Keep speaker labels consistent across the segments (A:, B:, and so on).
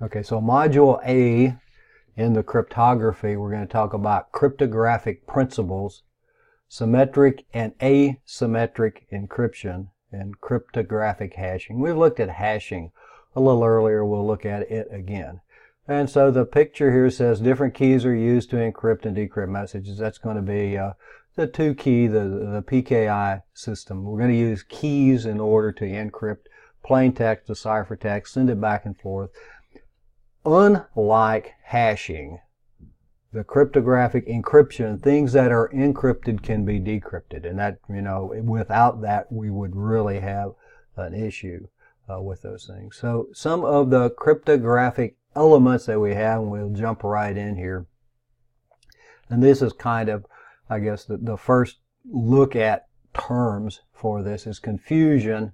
A: Okay, so Module A in the cryptography, we're going to talk about cryptographic principles, symmetric and asymmetric encryption, and cryptographic hashing. We've looked at hashing a little earlier. We'll look at it again. And so the picture here says different keys are used to encrypt and decrypt messages. That's going to be the two key, the PKI system. We're going to use keys in order to encrypt plain text to ciphertext, send it back and forth. Unlike hashing, the cryptographic encryption, things that are encrypted can be decrypted, and that, without that we would really have an issue with those things. So some of the cryptographic elements that we have, and we'll jump right in here. And this is kind of, I guess, the first look at terms for this is confusion.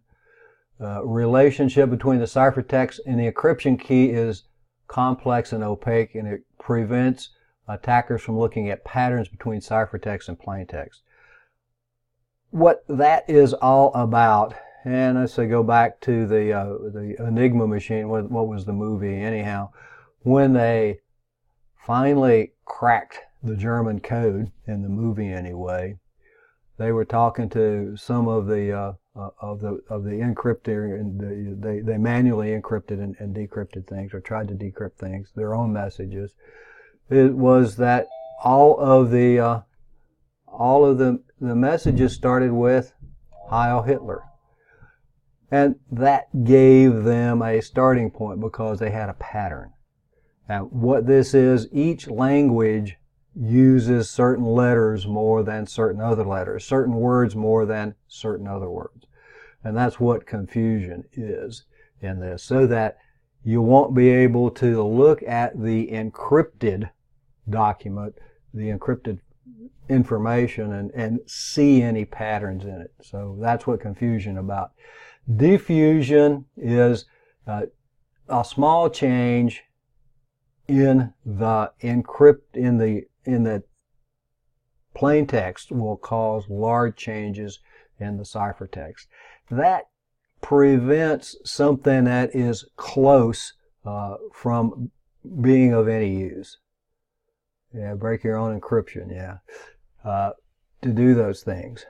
A: Relationship between the ciphertext and the encryption key is complex and opaque, and it prevents attackers from looking at patterns between ciphertext and plaintext. What that is all about, and let's say go back to the Enigma machine. What was the movie anyhow? When they finally cracked the German code in the movie anyway, they were talking to some of the encryptor, and they manually encrypted and decrypted things, or tried to decrypt things, their own messages. It was that all of the messages started with Heil Hitler, and that gave them a starting point because they had a pattern. Now, what this is, each language uses certain letters more than certain other letters, certain words more than certain other words. And that's what confusion is in this, so that you won't be able to look at the encrypted document, the encrypted information, and see any patterns in it. So that's what confusion about. Diffusion is a small change in the in the plain text will cause large changes in the ciphertext. That prevents something that is close from being of any use. Yeah, break your own encryption, yeah, to do those things.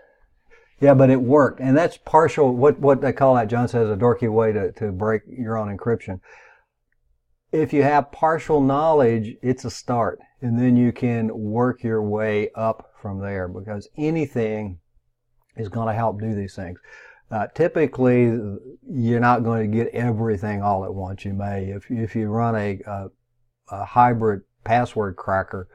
A: Yeah, but it worked, and that's partial, what they call that, John says, a dorky way to break your own encryption. If you have partial knowledge, it's a start, and then you can work your way up from there, because anything is going to help do these things. Typically, you're not going to get everything all at once. You may, if you run a hybrid password cracker,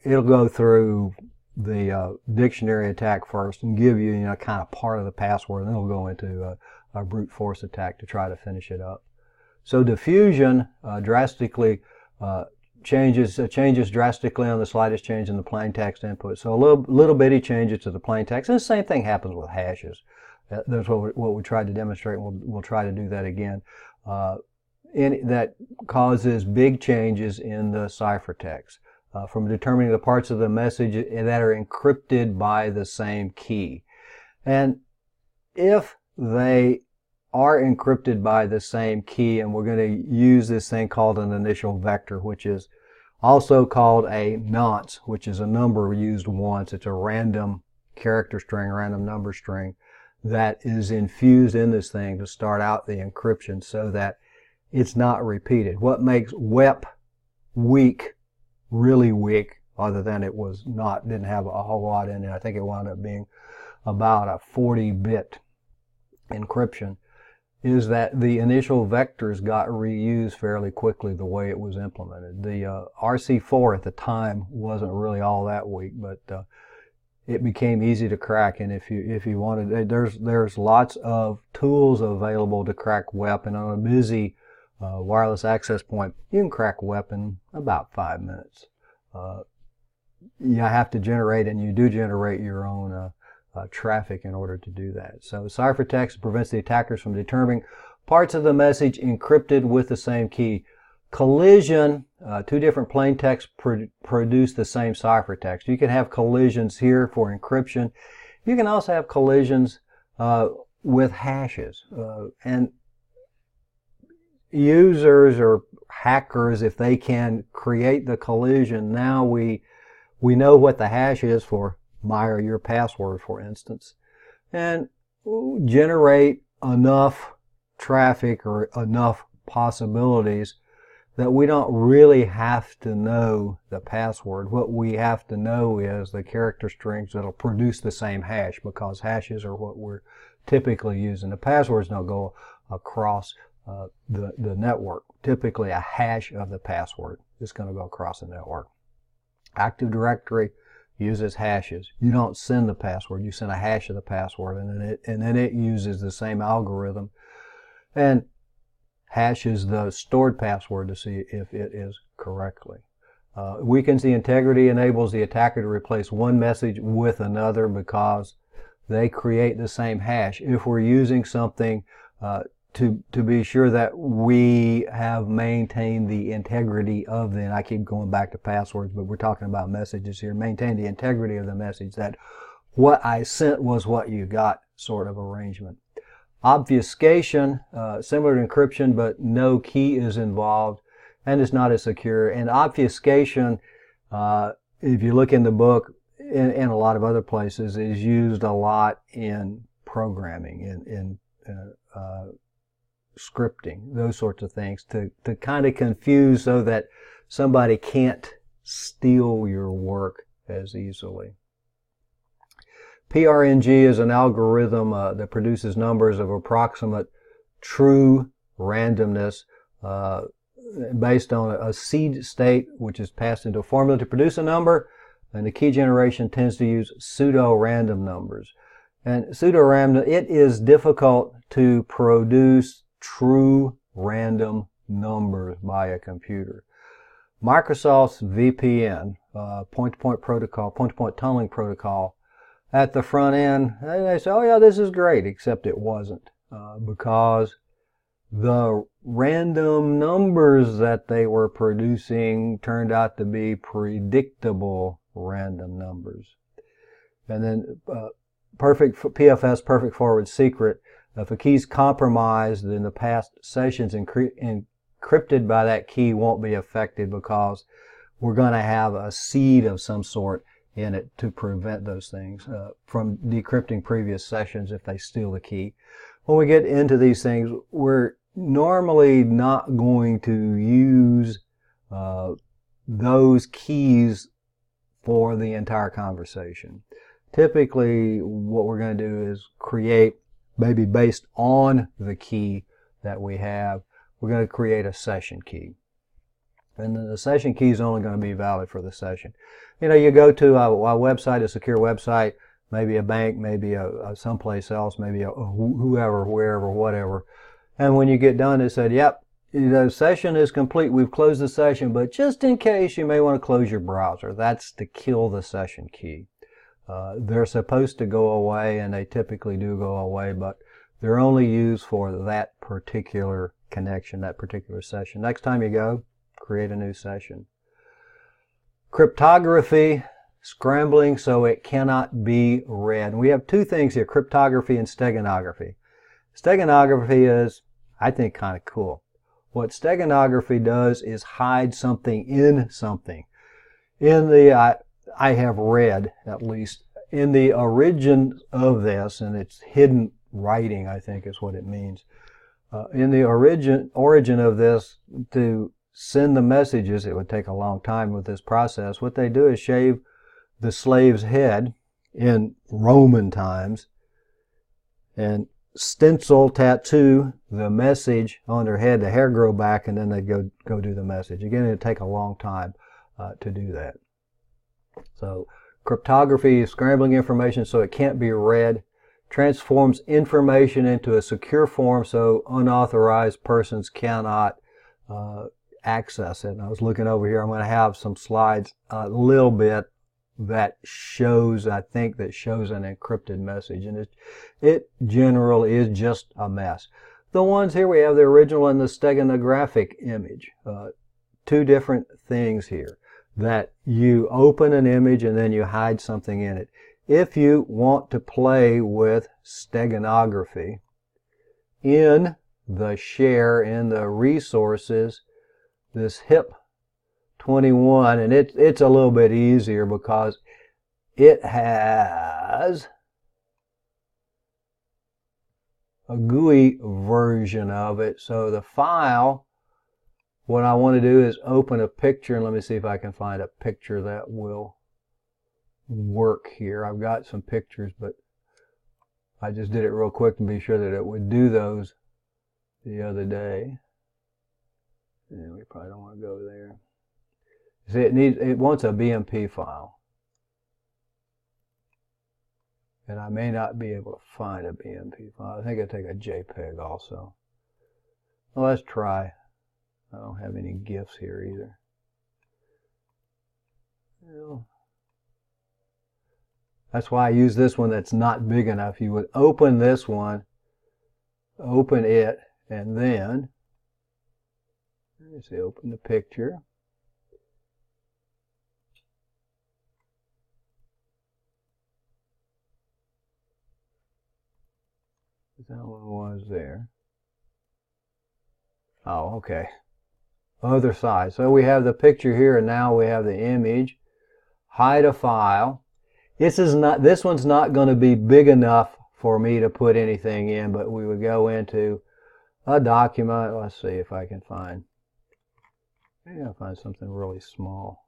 A: it'll go through the dictionary attack first and give you, kind of part of the password, and then it'll go into a brute force attack to try to finish it up. So diffusion drastically changes drastically on the slightest change in the plain text input. So a little bitty changes to the plain text, and the same thing happens with hashes. That's what we tried to demonstrate. We'll try to do that again. That causes big changes in the ciphertext from determining the parts of the message that are encrypted by the same key. And if they are encrypted by the same key, and we're going to use this thing called an initial vector, which is also called a nonce, which is a number used once. It's a random character string, random number string that is infused in this thing to start out the encryption so that it's not repeated. What makes WEP weak, really weak, other than it didn't have a whole lot in it. I think it wound up being about a 40-bit encryption, is that the initial vectors got reused fairly quickly the way it was implemented. The RC4 at the time wasn't really all that weak, but it became easy to crack. And if you wanted, there's lots of tools available to crack WEP, and on a busy wireless access point, you can crack WEP in about 5 minutes. You have to generate, and you do generate your own traffic in order to do that. So ciphertext prevents the attackers from determining parts of the message encrypted with the same key. Collision, two different plain texts produce the same ciphertext. You can have collisions here for encryption. You can also have collisions with hashes. And users or hackers, if they can create the collision, now we know what the hash is for my or your password, for instance, and generate enough traffic or enough possibilities that we don't really have to know the password. What we have to know is the character strings that'll produce the same hash, because hashes are what we're typically using. The passwords don't go across the network. Typically a hash of the password is going to go across the network. Active Directory uses hashes. You don't send the password, you send a hash of the password, and then it uses the same algorithm and hashes the stored password to see if it is correctly. Weakens the integrity, enables the attacker to replace one message with another because they create the same hash. If we're using something to be sure that we have maintained the integrity of the, and I keep going back to passwords, but we're talking about messages here, maintain the integrity of the message, that what I sent was what you got sort of arrangement. Obfuscation, similar to encryption, but no key is involved and it's not as secure. And obfuscation, if you look in the book and a lot of other places, is used a lot in programming, in scripting, those sorts of things, to kind of confuse so that somebody can't steal your work as easily. PRNG is an algorithm that produces numbers of approximate true randomness based on a seed state which is passed into a formula to produce a number, and the key generation tends to use pseudo-random numbers. And pseudo-random, it is difficult to produce true random numbers by a computer. Microsoft's VPN, point-to-point protocol, point-to-point tunneling protocol, at the front end, they say, oh yeah, this is great, except it wasn't, because the random numbers that they were producing turned out to be predictable random numbers. And then PFS, perfect forward secret, if a key's compromised, then the past sessions encrypted by that key won't be affected, because we're going to have a seed of some sort in it to prevent those things from decrypting previous sessions if they steal the key. When we get into these things, we're normally not going to use those keys for the entire conversation. Typically, what we're going to do is create, maybe based on the key that we have, we're going to create a session key. And then the session key is only going to be valid for the session. You know, you go to a website, a secure website, maybe a bank, maybe someplace else, maybe whoever, wherever, whatever. And when you get done, it said, yep, the session is complete. We've closed the session, but just in case, you may want to close your browser. That's to kill the session key. They're supposed to go away, and they typically do go away, but they're only used for that particular connection, that particular session. Next time you go, create a new session. Cryptography, scrambling so it cannot be read. And we have two things here, cryptography and steganography. Steganography is, I think, kind of cool. What steganography does is hide something in something. In the, I have read, at least, in the origin of this, and it's hidden writing, I think is what it means. In the origin of this, to send the messages, it would take a long time with this process. What they do is shave the slave's head in Roman times and stencil, tattoo the message on their head, the hair grow back, and then they go do the message. Again, it would take a long time to do that. So cryptography is scrambling information so it can't be read, transforms information into a secure form so unauthorized persons cannot access it. And I was looking over here, I'm going to have some slides a little bit that shows, I think, that shows an encrypted message, and it generally is just a mess. The ones here, we have the original and the steganographic image. Two different things here, that you open an image and then you hide something in it. If you want to play with steganography in the share, in the resources, this HIP 21, and it's a little bit easier because it has a GUI version of it. So the file, what I want to do is open a picture, and let me see if I can find a picture that will work here. I've got some pictures, but I just did it real quick to be sure that it would do those the other day. And we probably don't want to go there. See, it wants a BMP file. And I may not be able to find a BMP file. I think I'll take a JPEG also. Well, let's try. I don't have any GIFs here either. Well, that's why I use this one that's not big enough. You would open this one, open it, and then, let me see, open the picture. That one was there. Oh, okay. Other side. So we have the picture here, and now we have the image. Hide a file. This one's not going to be big enough for me to put anything in, but we would go into a document. Let's see if I can find. Maybe I'll find something really small.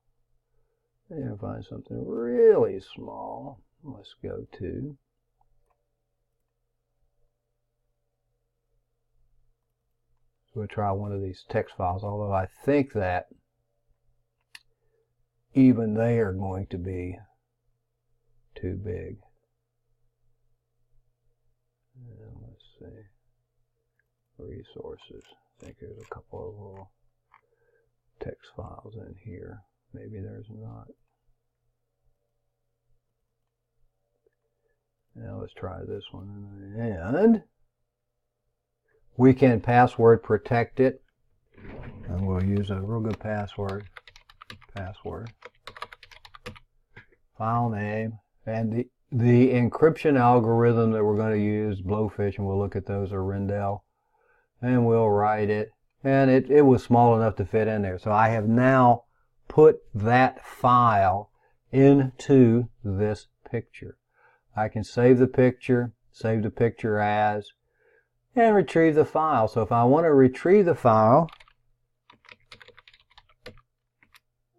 A: Maybe I'll find something really small. Let's go to. We'll try one of these text files, although I think that even they are going to be too big. And let's see. Resources. I think there's a couple of little text files in here. Maybe there's not. Now let's try this one. And we can password protect it. And we'll use a real good password. File name. And the encryption algorithm that we're going to use, Blowfish, and we'll look at those, or Rendell. And we'll write it. And it was small enough to fit in there. So I have now put that file into this picture. I can save the picture as, and retrieve the file. So if I want to retrieve the file,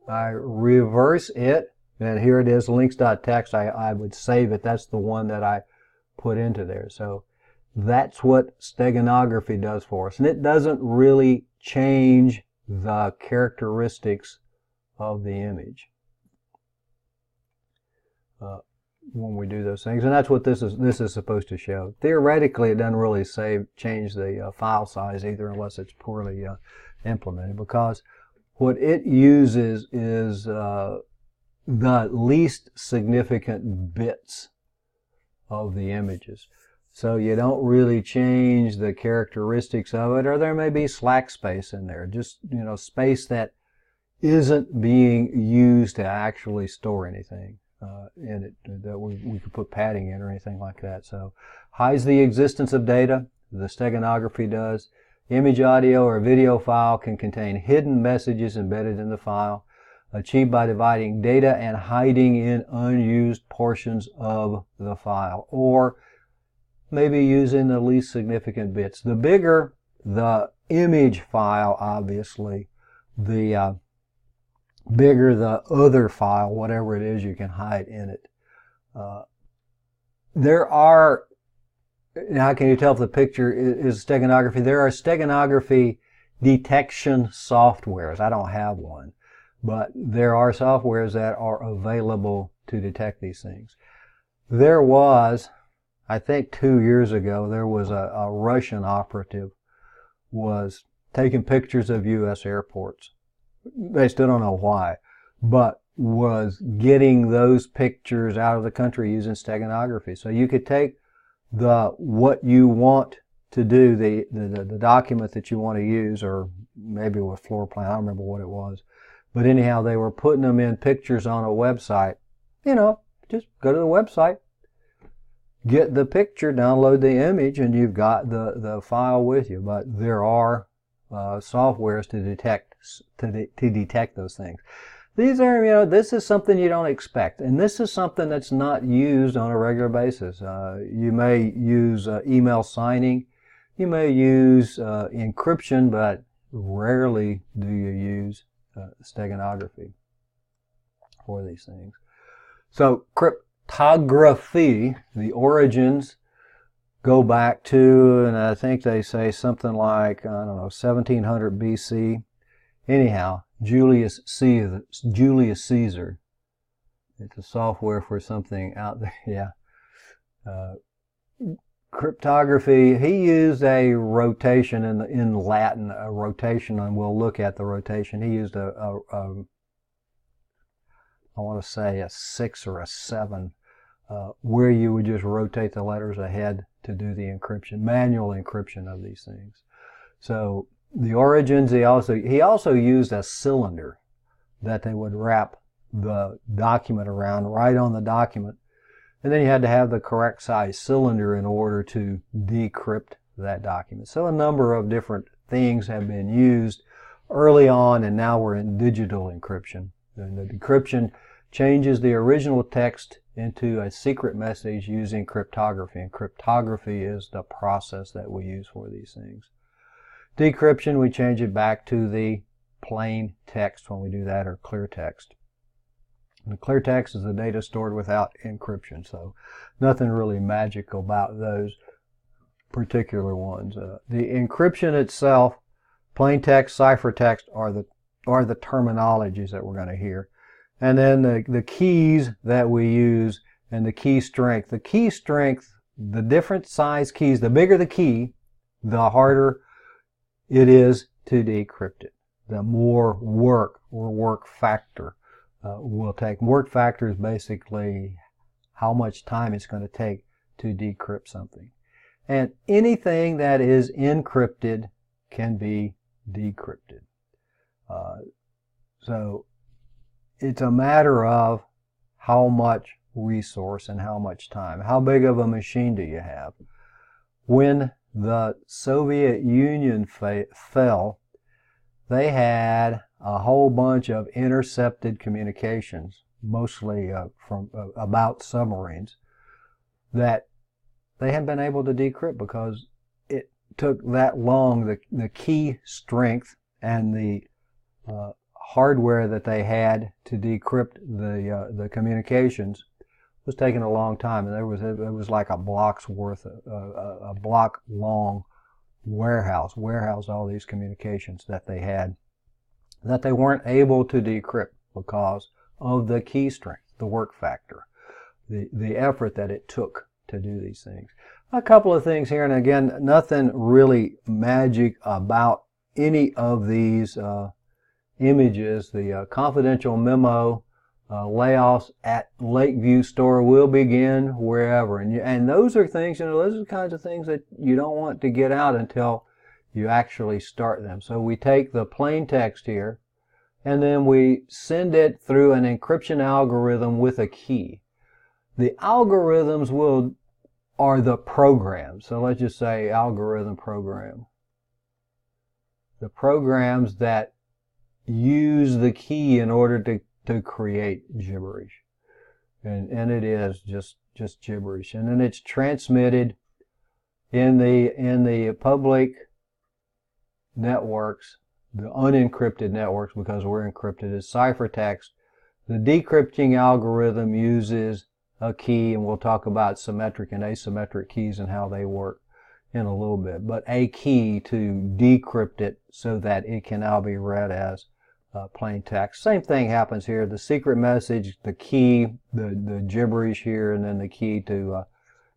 A: I reverse it, and here it is, links.txt. I would save it. That's the one that I put into there. So that's what steganography does for us. And it doesn't really change the characteristics of the image when we do those things. And that's what this is supposed to show. Theoretically, it doesn't really change the file size either, unless it's poorly implemented, because what it uses is the least significant bits of the images. So you don't really change the characteristics of it, or there may be slack space in there, just, space that isn't being used to actually store anything in it, that we could put padding in or anything like that. So hides the existence of data, the steganography does. Image, audio, or video file can contain hidden messages embedded in the file, achieved by dividing data and hiding in unused portions of the file, or maybe using the least significant bits. The bigger the image file, obviously, the bigger the other file, whatever it is you can hide in it. There are, how can you tell if the picture is steganography? There are steganography detection softwares. I don't have one, but there are softwares that are available to detect these things. There was, I think 2 years ago, there was a Russian operative was taking pictures of U.S. airports. They still don't know why, but was getting those pictures out of the country using steganography. So you could take what you want to do, the document that you want to use, or maybe it was floor plan, I don't remember what it was. But anyhow, they were putting them in pictures on a website. Just go to the website, get the picture, download the image, and you've got the file with you. But there are softwares to detect detect those things. These are, this is something you don't expect, and this is something that's not used on a regular basis. You may use email signing, you may use encryption, but rarely do you use steganography for these things. So cryptography, the origins go back to, and I think they say something like, 1700 BC. Anyhow, Julius Caesar. It's a software for something out there. Yeah. Cryptography. He used a rotation in Latin, a rotation, and we'll look at the rotation. He used I want to say a 6 or a 7, where you would just rotate the letters ahead to do the encryption, manual encryption of these things. So the origins, he also used a cylinder that they would wrap the document around, right on the document. And then you had to have the correct size cylinder in order to decrypt that document. So a number of different things have been used early on, and now we're in digital encryption. And the decryption changes the original text into a secret message using cryptography. And cryptography is the process that we use for these things. Decryption, we change it back to the plain text when we do that, or clear text. And the clear text is the data stored without encryption, so nothing really magical about those particular ones. The encryption itself, plain text, ciphertext, are the terminologies that we're going to hear. And then the keys that we use and the key strength. The key strength, the different size keys, the bigger the key, the harder it is to decrypt it. The more work or work factor will take. Work factor is basically how much time it's going to take to decrypt something. And anything that is encrypted can be decrypted. So it's a matter of how much resource and how much time. How big of a machine do you have? When the Soviet Union fell, they had a whole bunch of intercepted communications, mostly about submarines, that they hadn't been able to decrypt because it took that long. The key strength and the hardware that they had to decrypt the communications was taking a long time, and it was like a block's worth, a block long warehouse all these communications that they had, that they weren't able to decrypt because of the key strength, the work factor, the effort that it took to do these things. A couple of things here, and again, nothing really magic about any of these images. The confidential memo, layoffs at Lakeview store will begin wherever, and those are things, those are the kinds of things that you don't want to get out until you actually start them. So we take the plain text here, and then we send it through an encryption algorithm with a key. The algorithms are the programs. So let's just say algorithm program. The programs that use the key in order to create gibberish. And it is just gibberish. And then it's transmitted in the public networks, the unencrypted networks, because we're encrypted, as ciphertext. The decrypting algorithm uses a key, and we'll talk about symmetric and asymmetric keys and how they work in a little bit, but a key to decrypt it so that it can now be read as plain text. Same thing happens here. The secret message, the key, the gibberish here, and then the key to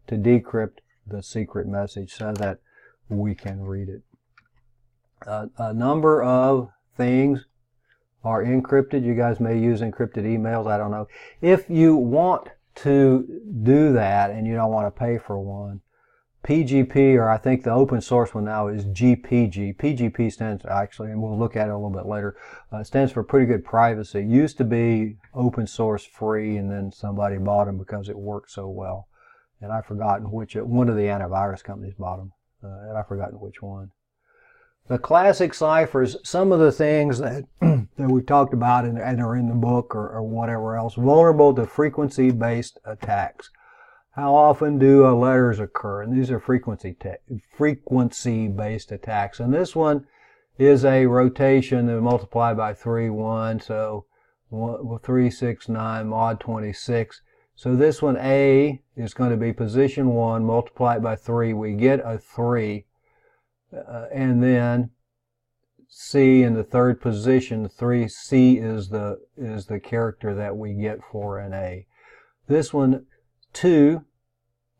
A: decrypt the secret message so that we can read it. A number of things are encrypted. You guys may use encrypted emails. I don't know. If you want to do that and you don't want to pay for one, PGP, or I think the open source one now is GPG. PGP stands, actually, and we'll look at it a little bit later, stands for pretty good privacy. It used to be open source free, and then somebody bought them because it worked so well. And I've forgotten one of the antivirus companies bought them, and I've forgotten which one. The classic ciphers, some of the things that, that we've talked about and are in the book or whatever else, vulnerable to frequency-based attacks. How often do letters occur? And these are frequency-based attacks. And this one is a rotation that multiplied by 3, 1, so 3, 6, 9, mod 26. So this one, A, is going to be position 1 multiplied by 3. We get a 3. And then C in the third position, 3C is the character that we get for an A. This one, 2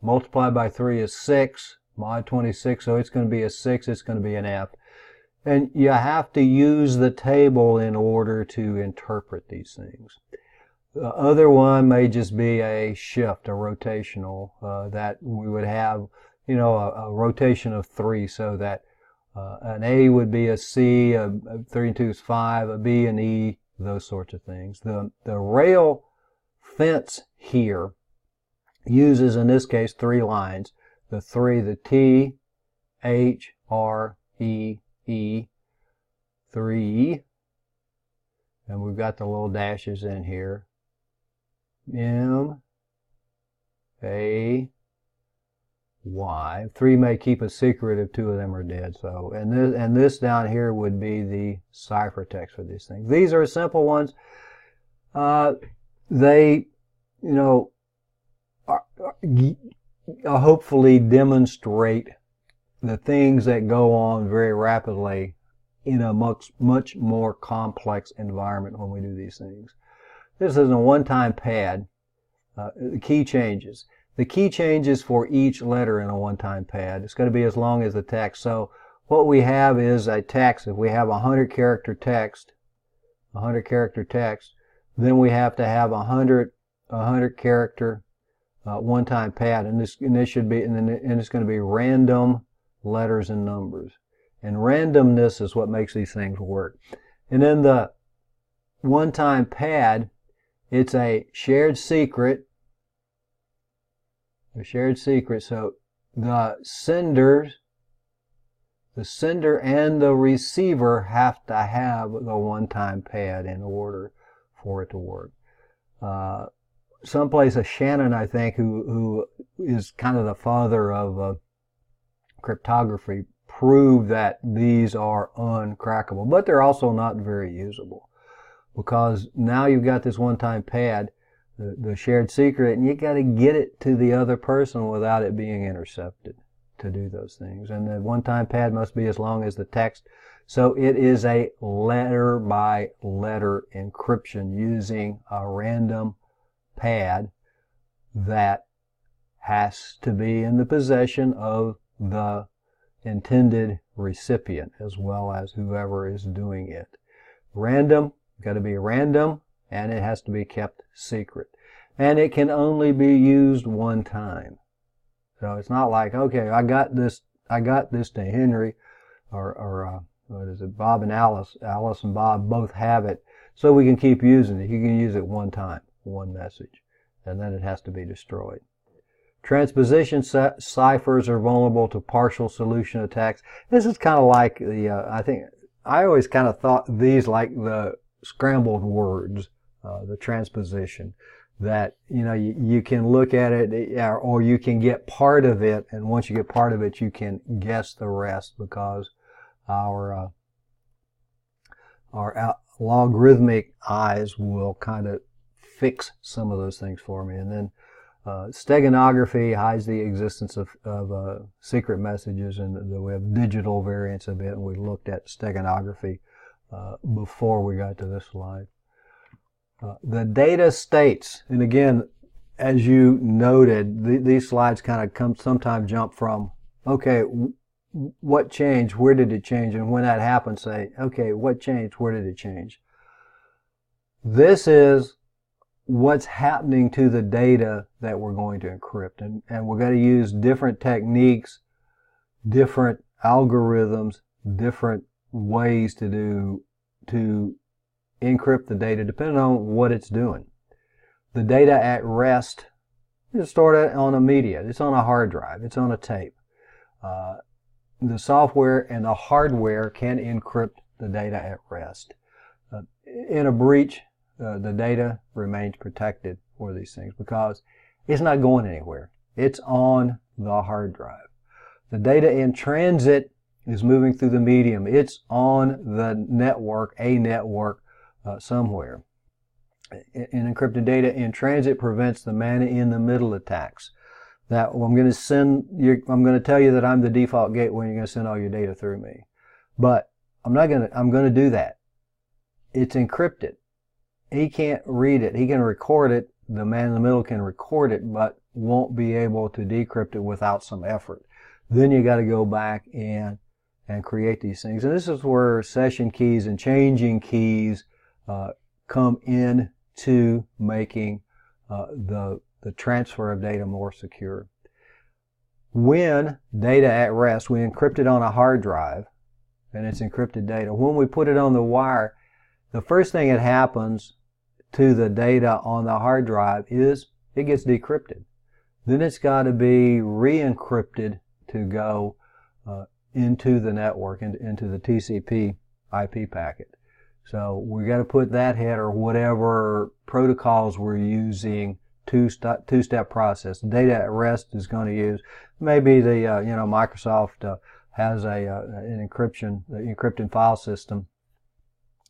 A: multiplied by 3 is 6, mod 26, so it's going to be a 6, it's going to be an F. And you have to use the table in order to interpret these things. The other one may just be a shift, a rotational, that we would have, you know, a rotation of 3, so that an A would be a C, a 3 and 2 is 5, a B and E, those sorts of things. The rail fence here uses, in this case, 3 lines. The 3, the T, H, R, E, E, 3, and we've got the little dashes in here. M, A, Y. 3 may keep a secret if 2 of them are dead. So, and this down here would be the ciphertext for these things. These are simple ones. They, you know, hopefully demonstrate the things that go on very rapidly in a much more complex environment when we do these things. This is a one-time pad. The key changes. The key changes for each letter in a one-time pad. It's going to be as long as the text. So what we have is a text. If we have 100 character text, then we have to have 100 character one-time pad, and this should be, and it's going to be random letters and numbers. And randomness is what makes these things work. And then the one-time pad, it's a shared secret. So the sender and the receiver have to have the one-time pad in order for it to work. Someplace, a Shannon, I think, who is kind of the father of cryptography, proved that these are uncrackable, but they're also not very usable, because now you've got this one-time pad, the shared secret, and you got to get it to the other person without it being intercepted to do those things. And the one-time pad must be as long as the text. So it is a letter by letter encryption using a random pad that has to be in the possession of the intended recipient as well as whoever is doing it. Random, got to be random, and it has to be kept secret. And it can only be used one time. So it's not like, okay, I got this to Henry, or what is it, Bob and Alice. Alice and Bob both have it, so we can keep using it. You can use it one time, one message, and then it has to be destroyed. Transposition ciphers are vulnerable to partial solution attacks. This is kind of like the, I always kind of thought these like the scrambled words, the transposition, that, you know, you can look at it, or you can get part of it, and once you get part of it, you can guess the rest, because our logarithmic eyes will kind of fix some of those things for me. And then steganography hides the existence of secret messages, and we have digital variants of it, and we looked at steganography before we got to this slide. The data states, and again, as you noted, these slides kind of sometimes jump from, okay, what changed, where did it change, and when that happens, say, okay, what changed, where did it change? This is what's happening to the data that we're going to encrypt, and we're going to use different techniques, different algorithms, different ways to encrypt the data depending on what it's doing. The data at rest is stored on a media. It's on a hard drive. It's on a tape. the software and the hardware can encrypt the data at rest. In a breach, the data remains protected for these things because it's not going anywhere. It's on the hard drive. The data in transit is moving through the medium. It's on the network, a network somewhere. Encrypted data in transit prevents the man-in-the-middle attacks. That I'm going to tell you that I'm the default gateway and you're going to send all your data through me. But I'm going to do that. It's encrypted. He can't read it. He can record it. The man in the middle can record it, but won't be able to decrypt it without some effort. Then you got to go back and create these things. And this is where session keys and changing keys come in to making the transfer of data more secure. When data at rest, we encrypt it on a hard drive, and it's encrypted data. When we put it on the wire, the first thing that happens to the data on the hard drive is it gets decrypted. Then it's got to be re-encrypted to go into the network, into the TCP IP packet. So we got to put that header, whatever protocols we're using, two-step process. Data at rest is going to use maybe the Microsoft has an encryption file system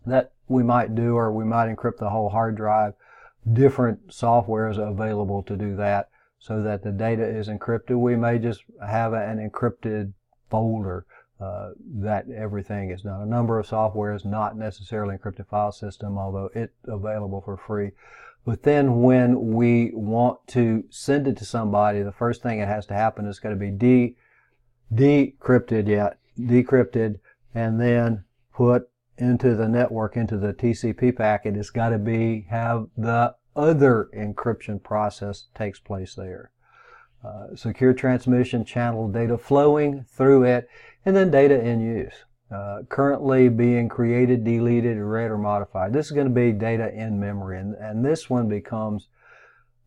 A: that we might do, or we might encrypt the whole hard drive. Different software is available to do that so that the data is encrypted. We may just have an encrypted folder that everything is done. A number of softwares, not necessarily encrypted file system, although it's available for free. But then when we want to send it to somebody, the first thing that has to happen is going to be decrypted, and then put into the network, into the TCP packet. It's got to have the other encryption process takes place there. Secure transmission channel data flowing through it, and then data in use. Currently being created, deleted, read, or modified. This is going to be data in memory, and this one becomes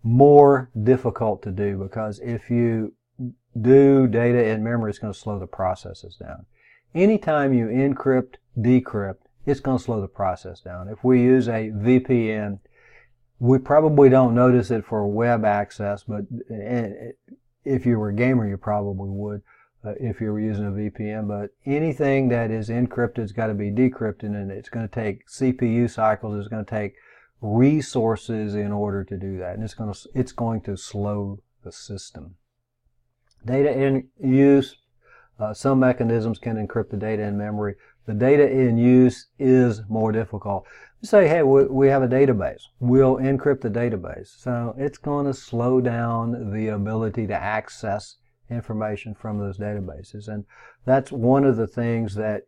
A: more difficult to do because if you do data in memory, it's going to slow the processes down. Anytime you encrypt, decrypt, it's going to slow the process down. If we use a VPN, we probably don't notice it for web access, but if you were a gamer, you probably would if you were using a VPN. But anything that is encrypted has got to be decrypted, and it's going to take CPU cycles. It's going to take resources in order to do that, and it's going to slow the system. Data in use. Some mechanisms can encrypt the data in memory. The data in use is more difficult. Say, hey, we have a database. We'll encrypt the database. So it's going to slow down the ability to access information from those databases. And that's one of the things that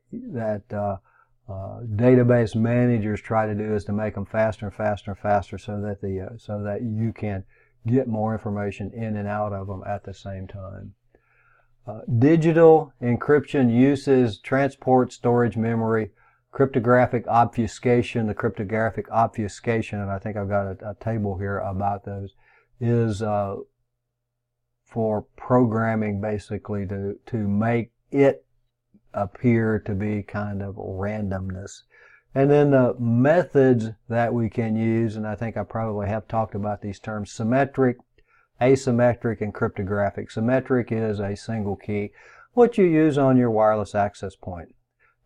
A: database managers try to do, is to make them faster and faster and faster so that you can get more information in and out of them at the same time. Digital encryption uses transport, storage, memory, cryptographic obfuscation. The cryptographic obfuscation, and I think I've got a table here about those, is for programming, basically to make it appear to be kind of randomness. And then the methods that we can use, and I think I probably have talked about these terms: symmetric, asymmetric, and cryptographic. Symmetric is a single key, what you use on your wireless access point.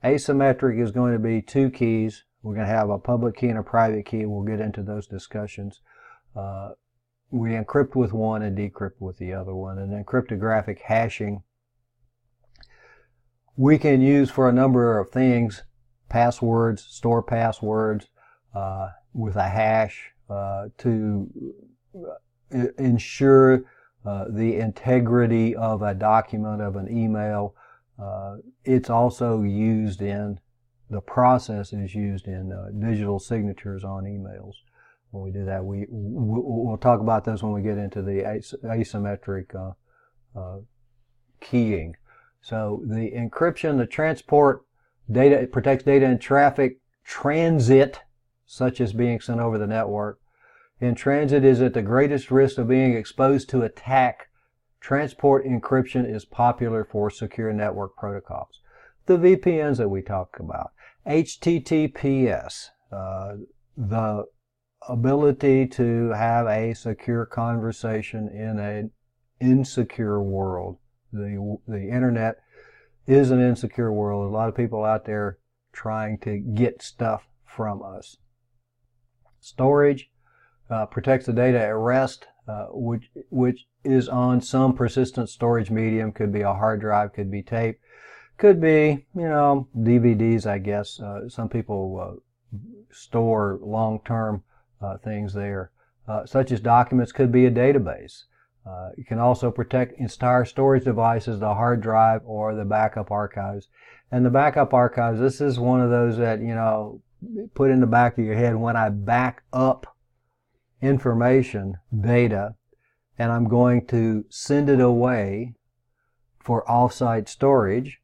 A: Asymmetric is going to be two keys. We're going to have a public key and a private key. We'll get into those discussions. We encrypt with one and decrypt with the other one. And then cryptographic hashing we can use for a number of things: passwords, store passwords with a hash to ensure the integrity of a document, of an email. It's also used in, the process is used in digital signatures on emails. When we do that, we'll talk about those when we get into the asymmetric keying. So the encryption, the transport, data, it protects data in traffic, transit, such as being sent over the network. In transit is at the greatest risk of being exposed to attack. transport encryption is popular for secure network protocols. The VPNs that we talk about, HTTPS, the ability to have a secure conversation in an insecure world. The internet is an insecure world. A lot of people out there trying to get stuff from us. Storage protects the data at rest, which is on some persistent storage medium. Could be a hard drive, could be tape, could be, DVDs, I guess. Some people store long-term things there, such as documents. Could be a database. You can also protect entire storage devices, the hard drive or the backup archives. And the backup archives, this is one of those that, put in the back of your head. When I back up information, data, and I'm going to send it away for off-site storage,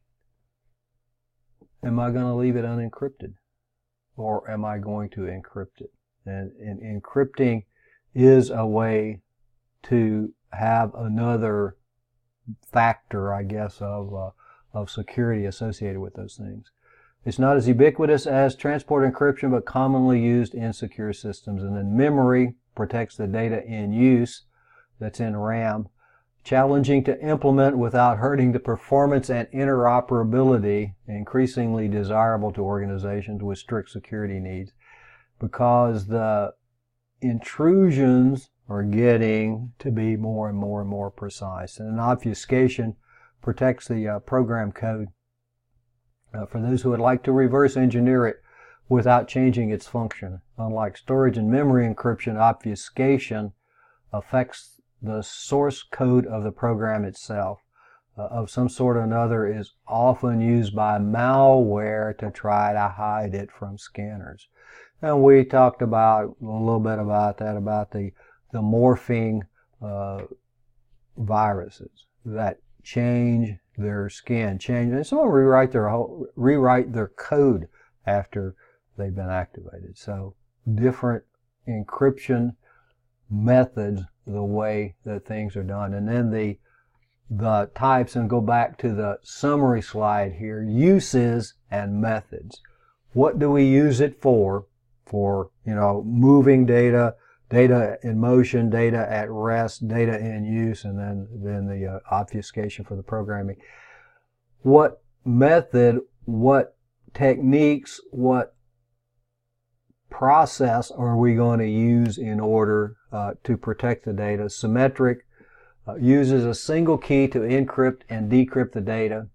A: am I going to leave it unencrypted? Or am I going to encrypt it? And encrypting is a way to have another factor, I guess, of security associated with those things. It's not as ubiquitous as transport encryption, but commonly used in secure systems. And then memory protects the data in use that's in RAM. Challenging to implement without hurting the performance and interoperability, increasingly desirable to organizations with strict security needs, because the intrusions are getting to be more and more and more precise. And an obfuscation protects the program code for those who would like to reverse engineer it without changing its function. Unlike storage and memory encryption, obfuscation affects the source code of the program itself. Of some sort or another is often used by malware to try to hide it from scanners. And we talked about a little bit about that, about the morphing viruses that change their skin, and some of them rewrite their code after they've been activated. So different encryption methods, the way that things are done. And then the types, and go back to the summary slide here, uses and methods. What do we use it for? For, moving data, data in motion, data at rest, data in use, and then the obfuscation for the programming. What method, what techniques, what process are we going to use in order to protect the data? Symmetric uses a single key to encrypt and decrypt the data,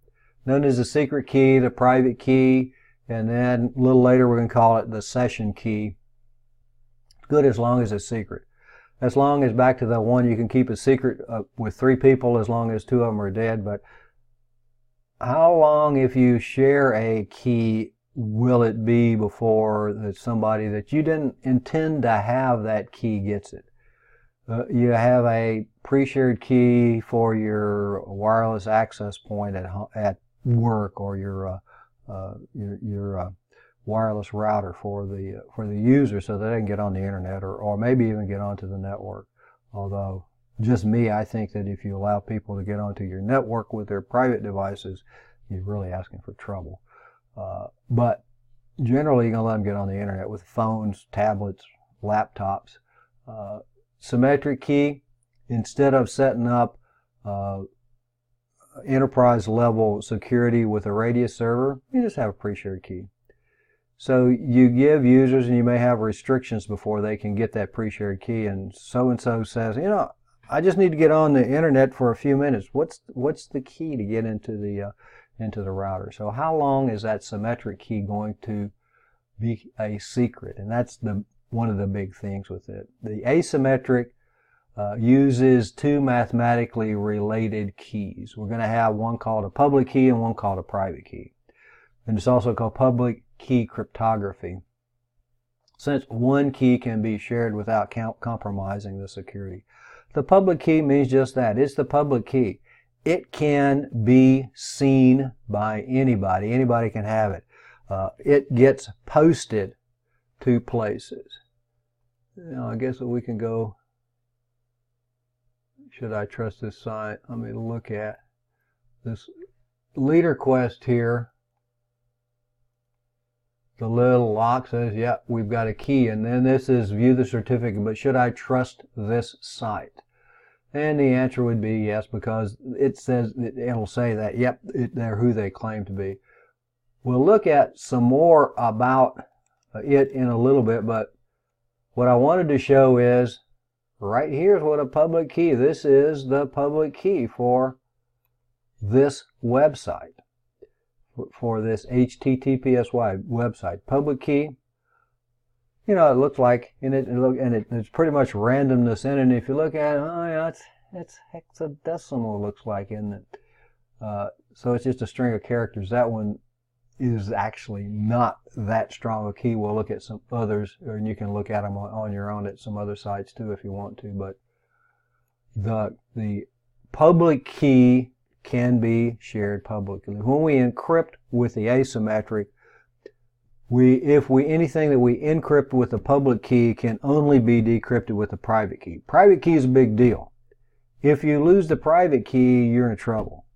A: known as the secret key, the private key, and then a little later we're going to call it the session key. Good as long as it's secret. As long as, back to the one, you can keep a secret with 3 people as long as 2 of them are dead. But how long, if you share a key, will it be before that somebody that you didn't intend to have that key gets it? You have a pre-shared key for your wireless access point at work, or your wireless router for the user, so that they can get on the internet, or maybe even get onto the network. Although, just me, I think that if you allow people to get onto your network with their private devices, you're really asking for trouble. But generally, you're going to let them get on the internet with phones, tablets, laptops. Symmetric key, instead of setting up enterprise level security with a radius server, you just have a pre-shared key. So you give users, and you may have restrictions before they can get that pre-shared key, and so says, I just need to get on the internet for a few minutes. What's the key to get into the router? So how long is that symmetric key going to be a secret? And that's one of the big things with it. The asymmetric uses 2 mathematically related keys. We're going to have one called a public key and one called a private key. And it's also called public key cryptography, since one key can be shared without compromising the security. The public key means just that. It's the public key. It can be seen by anybody. Anybody can have it. It gets posted to places. I guess we can go should I trust this site? Let me look at this leader quest here. The little lock says, yep, we've got a key. And then this is view the certificate, but should I trust this site? And the answer would be yes, because it says, it'll say that, yep, they're who they claim to be. We'll look at some more about it in a little bit, but what I wanted to show is, right here's what a public key. This is the public key for this website. For this HTTPS website, public key. You know, it looks like, it's pretty much randomness in it. And if you look at it, oh yeah, it's hexadecimal, looks like, isn't it? So it's just a string of characters. That one is actually not that strong a key. We'll look at some others, and you can look at them on your own at some other sites too if you want to. But the public key can be shared publicly. When we encrypt with the asymmetric, anything that we encrypt with the public key can only be decrypted with the private key. Private key is a big deal. If you lose the private key, you're in trouble.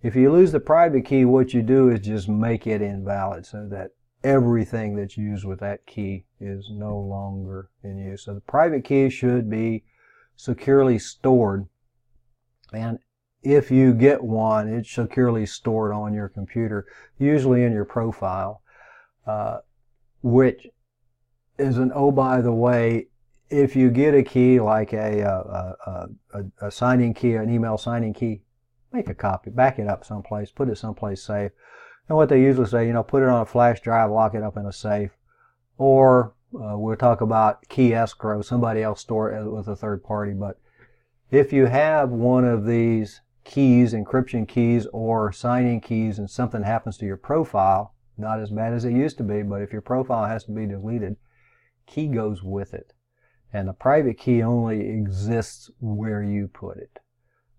A: If you lose the private key, what you do is just make it invalid so that everything that's used with that key is no longer in use. So the private key should be securely stored, and if you get one, it's securely stored on your computer, usually in your profile, which is oh, by the way, if you get a key like a signing key, an email signing key, make a copy, back it up someplace, put it someplace safe. And what they usually say, put it on a flash drive, lock it up in a safe. Or we'll talk about key escrow, somebody else store it with a third party. But if you have one of these keys, encryption keys or signing keys, and something happens to your profile, not as bad as it used to be, but if your profile has to be deleted, key goes with it. And the private key only exists where you put it.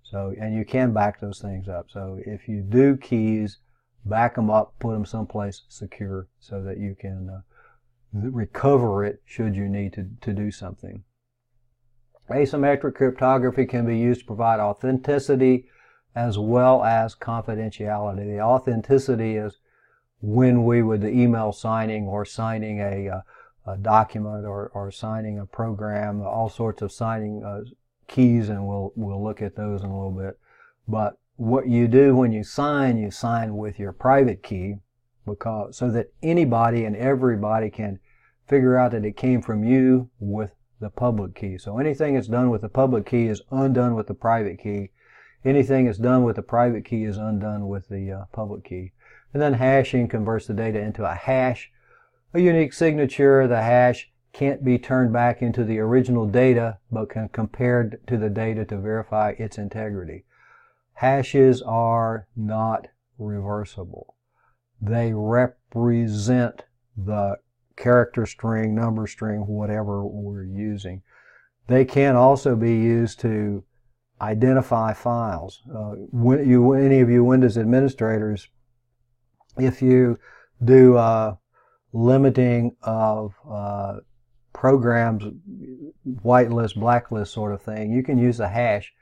A: So, and you can back those things up. So if you do keys, back them up, put them someplace secure so that you can recover it should you need to do something. Asymmetric cryptography can be used to provide authenticity as well as confidentiality. The authenticity is when we would the email signing or signing a document or signing a program, all sorts of signing keys, and we'll look at those in a little bit. But what you do when you sign with your private key, so that anybody and everybody can figure out that it came from you with the public key. So anything that's done with the public key is undone with the private key. Anything that's done with the private key is undone with the public key. And then hashing converts the data into a hash, a unique signature. The hash can't be turned back into the original data, but can compared to the data to verify its integrity. Hashes are not reversible. They represent the character string, number string, whatever we're using. They can also be used to identify files. Any of you Windows administrators, if you do limiting of programs, whitelist, blacklist sort of thing, you can use a hash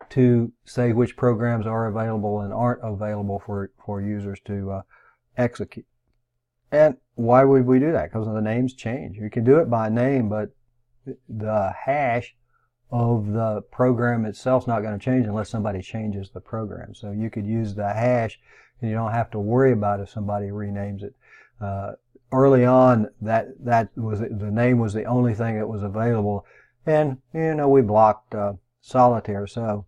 A: to say which programs are available and aren't available for users to execute. And why would we do that? Because the names change. You can do it by name, but the hash of the program itself is not going to change unless somebody changes the program. So you could use the hash, and you don't have to worry about if somebody renames it. Early on, that was the name was the only thing that was available, and we blocked solitaire. So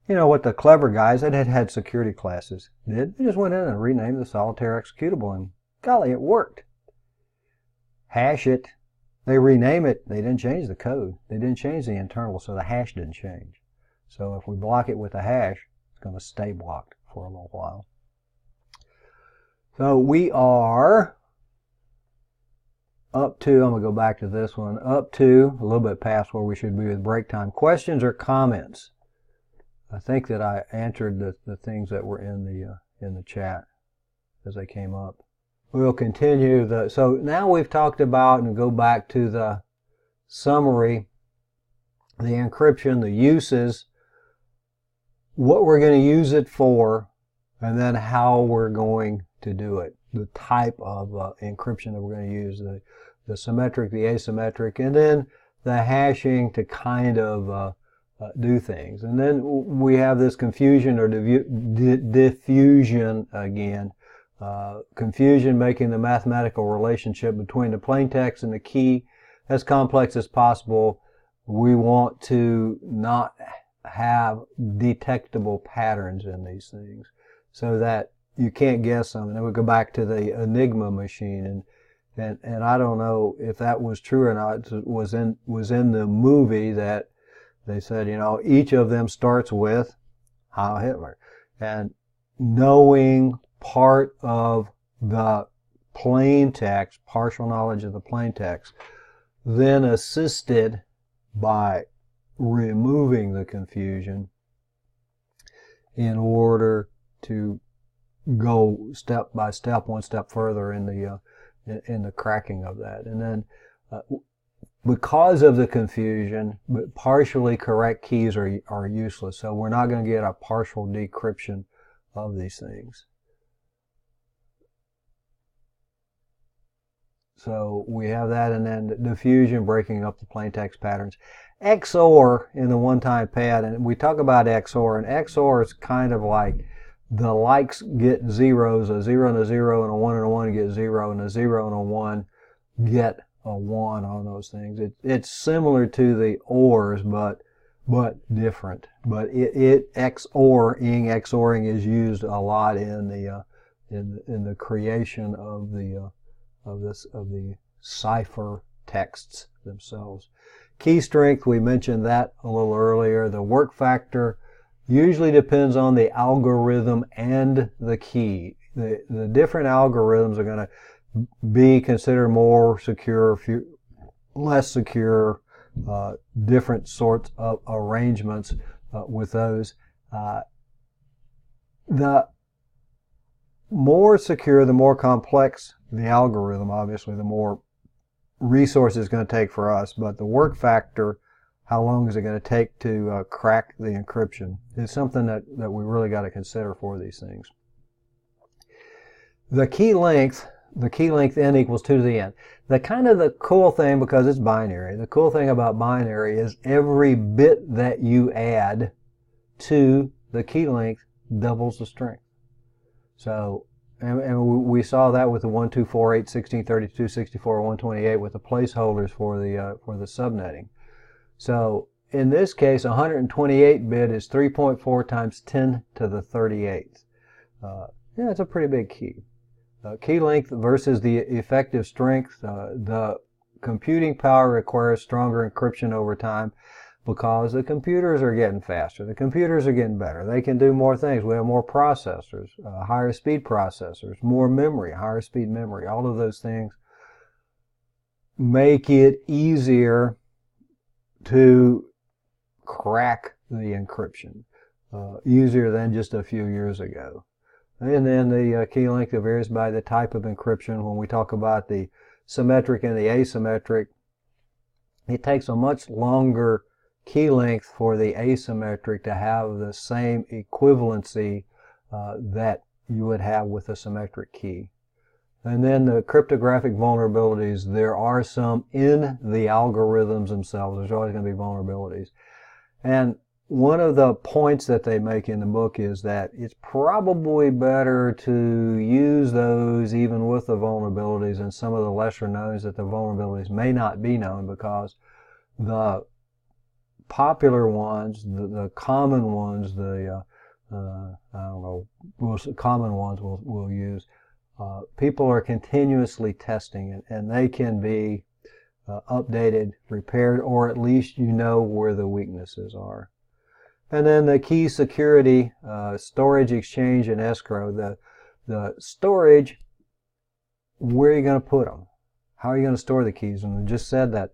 A: what the clever guys that had security classes did, they just went in and renamed the solitaire executable, and golly, it worked. Hash it. They rename it. They didn't change the code. They didn't change the internal, so the hash didn't change. So if we block it with a hash, it's going to stay blocked for a little while. So we are up to, I'm going to go back to this one, up to a little bit past where we should be with break time. Questions or comments? I think that I answered the things that were in the chat as they came up. We'll continue. So now we've talked about, and go back to the summary, the encryption, the uses what we're going to use it for, and then how we're going to do it. The type of encryption that we're going to use, the symmetric, the asymmetric, and then the hashing to kind of do things. And then we have this confusion or diffusion again. Confusion making the mathematical relationship between the plaintext and the key as complex as possible. We want to not have detectable patterns in these things so that you can't guess them. And then we go back to the Enigma machine, and I don't know if that was true or not. It was in the movie that they said, you know, each of them starts with Heil Hitler. And knowing part of the plain text, partial knowledge of the plain text, then assisted by removing the confusion in order to go step by step, one step further in the cracking of that. And then because of the confusion, partially correct keys are useless. So we're not going to get a partial decryption of these things. So we have that, and then the diffusion, breaking up the plaintext patterns. XOR in the one-time pad, and we talk about XOR, and XOR is kind of like the likes get zeros, a 0 and a 0 and a 1 and a 1 get 0, and a 0 and a 1 get a 1 on those things. It's similar to the ORs, but different. But XORing is used a lot in the creation of the cipher texts themselves. Key strength, we mentioned that a little earlier. The work factor usually depends on the algorithm and the key. The different algorithms are going to be considered more secure, less secure, different sorts of arrangements with those. The more secure, the more complex the algorithm, obviously, the more resources it's going to take for us. But the work factor, how long is it going to take to crack the encryption, is something that we really got to consider for these things. The key length n equals 2 to the n. The cool thing, because it's binary, the cool thing about binary is every bit that you add to the key length doubles the strength. So, and we saw that with the 1, 2, 4, 8, 16, 32, 64, 128 with the placeholders for the subnetting. So in this case, 128 bit is 3.4 times 10 to the 38th. Yeah, it's a pretty big key. Key length versus the effective strength. The computing power requires stronger encryption over time because the computers are getting faster. The computers are getting better. They can do more things. We have more processors, higher speed processors, more memory, higher speed memory. All of those things make it easier to crack the encryption, easier than just a few years ago. And then the key length varies by the type of encryption. When we talk about the symmetric and the asymmetric, it takes a much longer key length for the asymmetric to have the same equivalency that you would have with a symmetric key. And then the cryptographic vulnerabilities, there are some in the algorithms themselves. There's always going to be vulnerabilities. And one of the points that they make in the book is that it's probably better to use those even with the vulnerabilities and some of the lesser knowns that the vulnerabilities may not be known, because the popular ones, the common ones, common ones we'll use, people are continuously testing it, and they can be updated, repaired, or at least you know where the weaknesses are. And then the key security, storage, exchange, and escrow. The storage, where are you going to put them? How are you going to store the keys? And we just said that,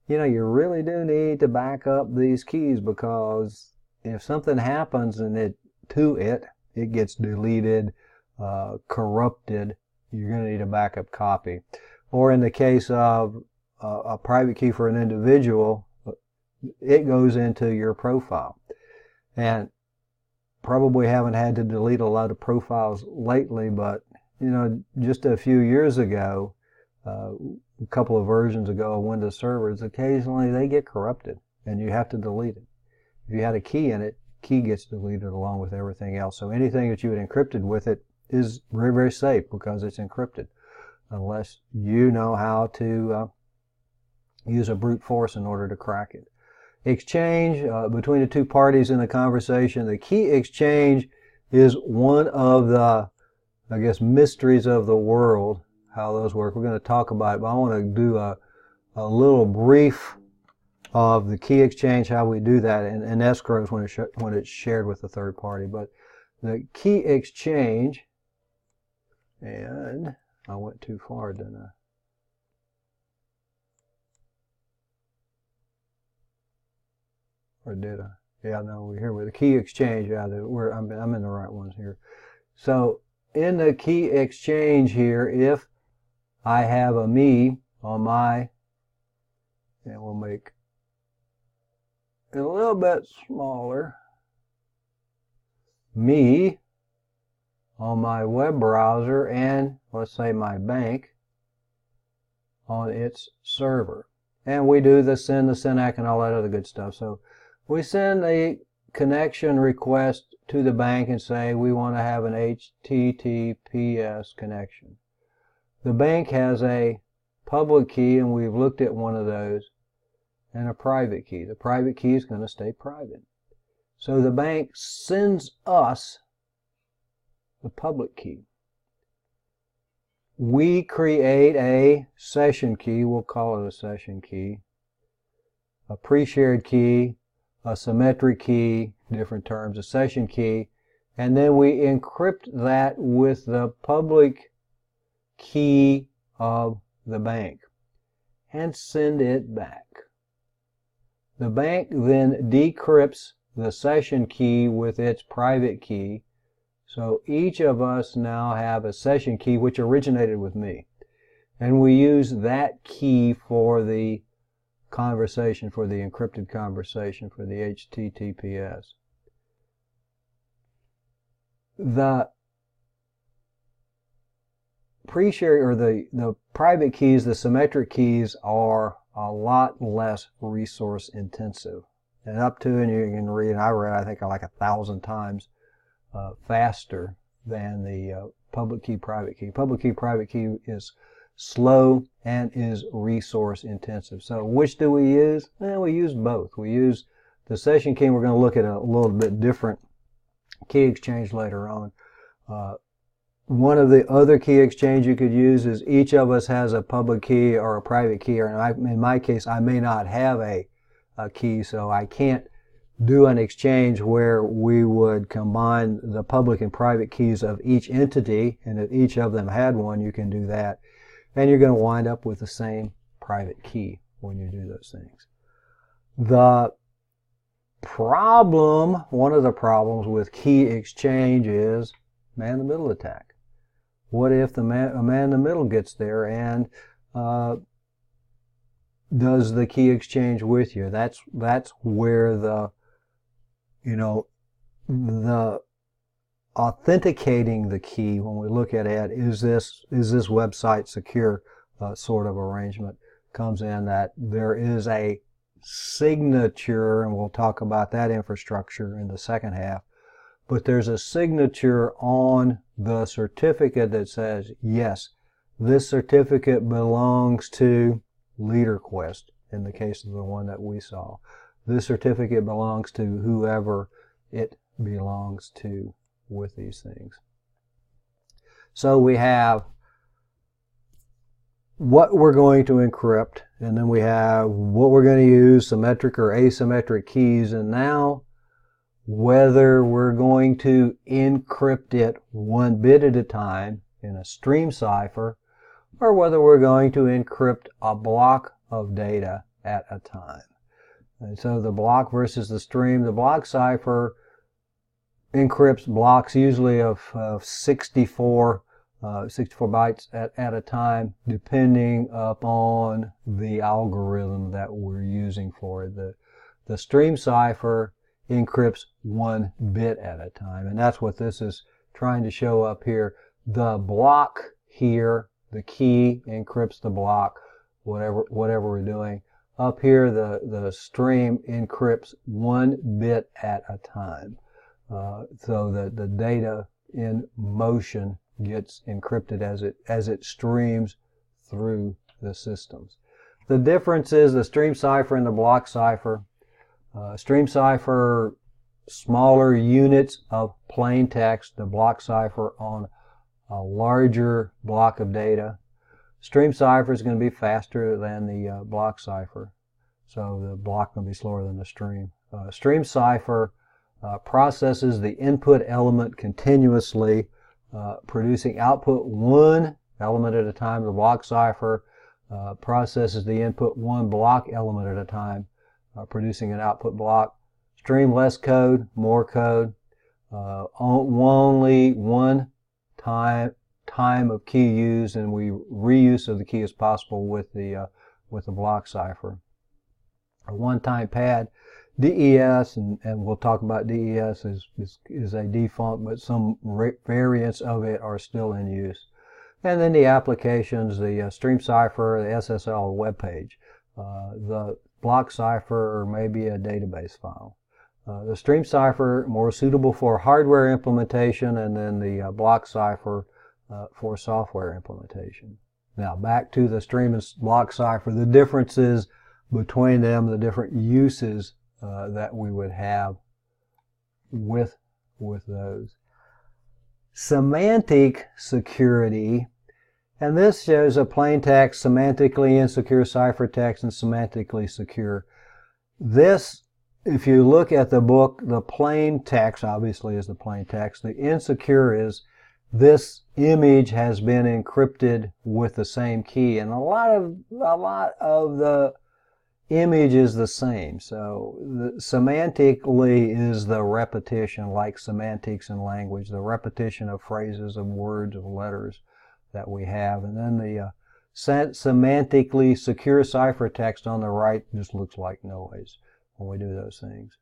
A: you know, you really do need to back up these keys, because if something happens and it gets deleted, corrupted, you're going to need a backup copy. Or in the case of a private key for an individual, it goes into your profile. And probably haven't had to delete a lot of profiles lately, but just a few years ago, a couple of versions ago of Windows servers, occasionally they get corrupted and you have to delete it. If you had a key in it, key gets deleted along with everything else. So anything that you had encrypted with it is very, very safe because it's encrypted, unless you know how to use a brute force in order to crack it. Exchange between the two parties in the conversation. The key exchange is one of the, I guess, mysteries of the world, how those work. We're going to talk about it, but I want to do a little brief of the key exchange, how we do that, and escrows when it's shared with a third party. But the key exchange, and I went too far, didn't I? Or did I? Yeah, no, we're here with the key exchange. Yeah, I'm in the right ones here. So in the key exchange here, if I have a me on my, and we'll make it a little bit smaller, me on my web browser, and let's say my bank on its server. And we do the SYN, the SYNAC, and all that other good stuff. So we send a connection request to the bank and say we want to have an HTTPS connection. The bank has a public key, and we've looked at one of those, and a private key. The private key is going to stay private. So the bank sends us the public key. We create a session key, we'll call it a session key, a pre-shared key, a symmetric key, different terms, a session key, and then we encrypt that with the public key of the bank and send it back. The bank then decrypts the session key with its private key. So each of us now have a session key which originated with me. And we use that key for the conversation, for the encrypted conversation, for the HTTPS. The pre-shared, or the private keys, the symmetric keys, are a lot less resource intensive. And up to, and you can read, and I read, I think like 1,000 times faster than the public key, private key. Public key, private key is slow and is resource intensive. So which do we use? Well, we use both. We use the session key. We're going to look at a little bit different key exchange later on. One of the other key exchange you could use is each of us has a public key or a private key, or in my case, I may not have a key, so I can't do an exchange where we would combine the public and private keys of each entity, and if each of them had one, you can do that. And you're going to wind up with the same private key when you do those things. The problem, one of the problems with key exchange is man-in-the-middle attack. What if a man in the middle gets there and does the key exchange with you? That's where the authenticating the key, when we look at it, is this website secure sort of arrangement, comes in, that there is a signature, and we'll talk about that infrastructure in the second half, but there's a signature on the certificate that says, yes, this certificate belongs to LeaderQuest, in the case of the one that we saw. This certificate belongs to whoever it belongs to with these things. So we have what we're going to encrypt, and then we have what we're going to use, symmetric or asymmetric keys, and now whether we're going to encrypt it one bit at a time in a stream cipher, or whether we're going to encrypt a block of data at a time. And so the block versus the stream, the block cipher encrypts blocks usually of 64 bytes at a time, depending upon the algorithm that we're using for it. The stream cipher encrypts 1 bit at a time. And that's what this is trying to show up here. The block here, the key encrypts the block, whatever we're doing. Up here, the stream encrypts 1 bit at a time. So the data in motion gets encrypted as it streams through the systems. The difference is the stream cipher and the block cipher. Stream cipher, smaller units of plain text. The block cipher on a larger block of data. Stream cipher is going to be faster than the block cipher, so the block will be slower than the stream. Stream cipher processes the input element continuously, producing output 1 element at a time. The block cipher processes the input 1 block element at a time, producing an output block. Stream, less code, more code. Only one time of key used, and reuse of the key is possible with the block cipher. A one-time pad. DES, and we'll talk about DES, is a defunct, but some variants of it are still in use. And then the applications, the stream cipher, the SSL web page, the block cipher, or maybe a database file. The stream cipher more suitable for hardware implementation, and then the block cipher for software implementation. Now back to the stream and block cipher, the differences between them, the different uses that we would have with those. Semantic security, and this shows a plain text, semantically insecure ciphertext, and semantically secure. This, if you look at the book, the plain text obviously is the plain text. The insecure is this image has been encrypted with the same key, and a lot of the image is the same. So semantically is the repetition, like semantics in language, the repetition of phrases, of words, of letters that we have. And then the semantically secure ciphertext on the right just looks like noise when we do those things.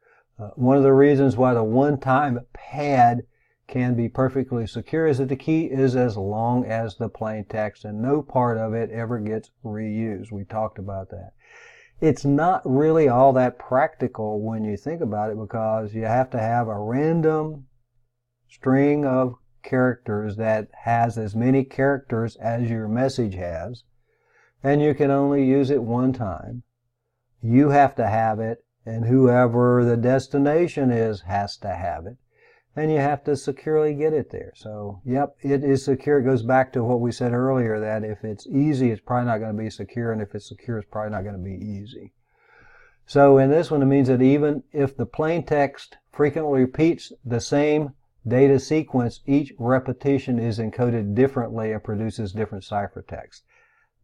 A: One of the reasons why the one-time pad can be perfectly secure is that the key is as long as the plain text, and no part of it ever gets reused. We talked about that. It's not really all that practical when you think about it, because you have to have a random string of characters that has as many characters as your message has, and you can only use it one time. You have to have it, and whoever the destination is has to have it, and you have to securely get it there. So, yep, it is secure. It goes back to what we said earlier, that if it's easy, it's probably not going to be secure, and if it's secure, it's probably not going to be easy. So in this one, it means that even if the plain text frequently repeats the same data sequence, each repetition is encoded differently and produces different ciphertext.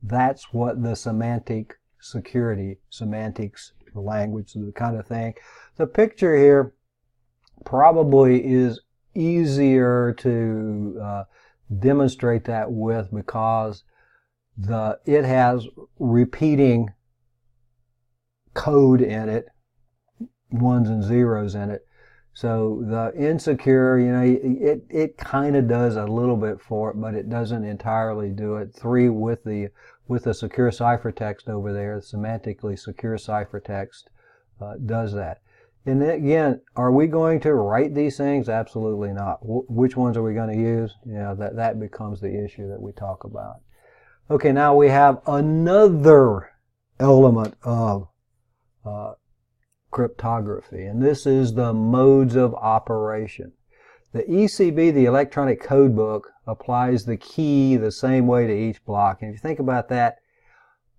A: That's what the semantic security, semantics, language, the kind of thing. The picture here probably is easier to demonstrate that with, because it has repeating code in it, ones and zeros in it. So the insecure, it kind of does a little bit for it, but it doesn't entirely do it. 3 with the secure ciphertext over there, the semantically secure ciphertext does that. And then, again, are we going to write these things? Absolutely not. Which ones are we going to use? That becomes the issue that we talk about. Okay, now we have another element of cryptography, and this is the modes of operation. The ECB, the electronic code book, applies the key the same way to each block. And if you think about that,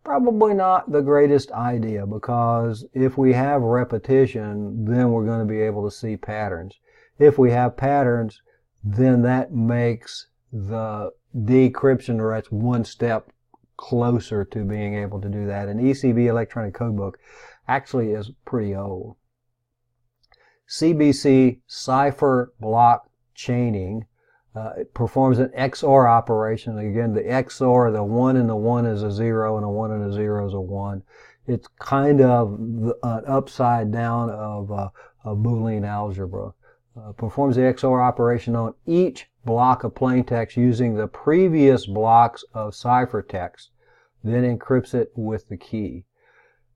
A: probably not the greatest idea, because if we have repetition, then we're going to be able to see patterns. If we have patterns, then that makes the decryption, or that's one step closer to being able to do that. And ECB, electronic code book, actually is pretty old. CBC, cipher block chaining, it performs an XOR operation. Again, the XOR, the 1 and the 1 is a 0, and a 1 and a 0 is a 1. It's kind of an upside down of of Boolean algebra. Performs the XOR operation on each block of plaintext using the previous blocks of ciphertext, then encrypts it with the key.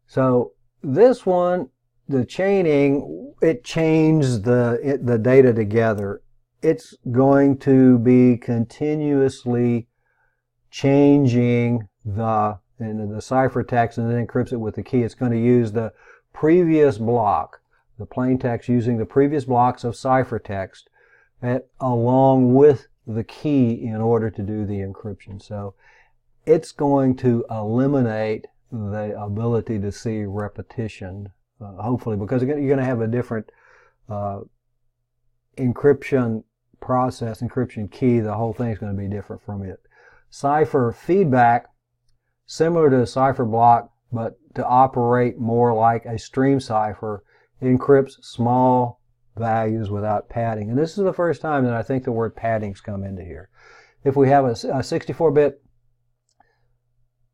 A: So this one, the chaining, it chains the data together. It's going to be continuously changing the ciphertext and then encrypts it with the key. It's going to use the previous block, the plaintext using the previous blocks of ciphertext along with the key in order to do the encryption. So it's going to eliminate the ability to see repetition, hopefully, because you're going to have a different encryption process, encryption key. The whole thing is going to be different from it. Cipher feedback, similar to a cipher block, but to operate more like a stream cipher, encrypts small values without padding. And this is the first time that I think the word padding's come into here. If we have a 64-bit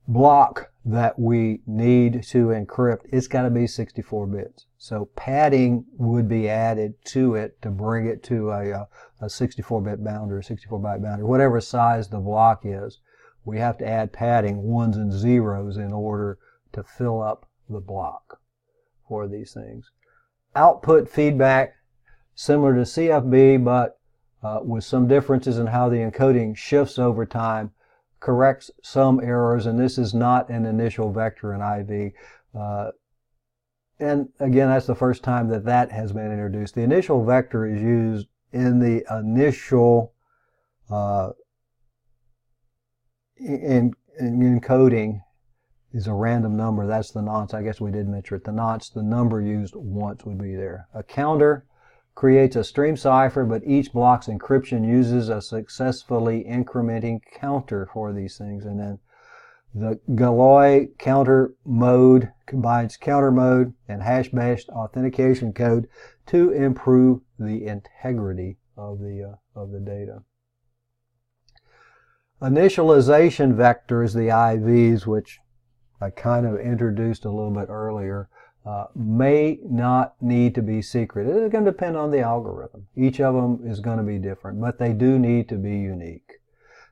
A: block that we need to encrypt, it's got to be 64 bits. So padding would be added to it to bring it to a 64-bit boundary, 64-byte boundary, whatever size the block is. We have to add padding, ones and zeros, in order to fill up the block for these things. Output feedback, similar to CFB, but with some differences in how the encoding shifts over time, corrects some errors, and this is not an initial vector in IV. And again, that's the first time that that has been introduced. The initial vector is used in the initial encoding is a random number. That's the nonce. I guess we did mention it. The nonce, the number used once, would be there. A counter creates a stream cipher, but each block's encryption uses a successfully incrementing counter for these things. And then the Galois counter mode combines counter mode and hash-based authentication code to improve the integrity of the data. Initialization vectors, the IVs, which I kind of introduced a little bit earlier, may not need to be secret. It's going to depend on the algorithm. Each of them is going to be different, but they do need to be unique.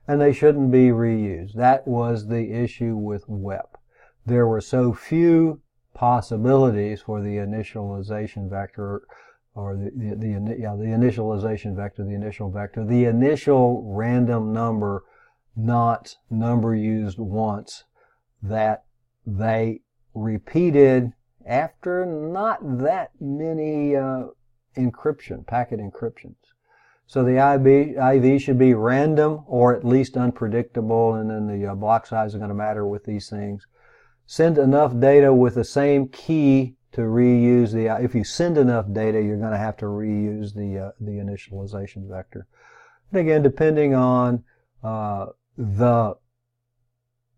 A: And they shouldn't be reused. That was the issue with WEP. There were so few possibilities for the initialization vector, or the initialization vector, the initial vector, the initial random number, not number used once, that they repeated after not that many packet encryptions. So the IV should be random or at least unpredictable, and then the block size is going to matter with these things. Send enough data with the same key to reuse if you send enough data, you're going to have to reuse the initialization vector. And again, depending on the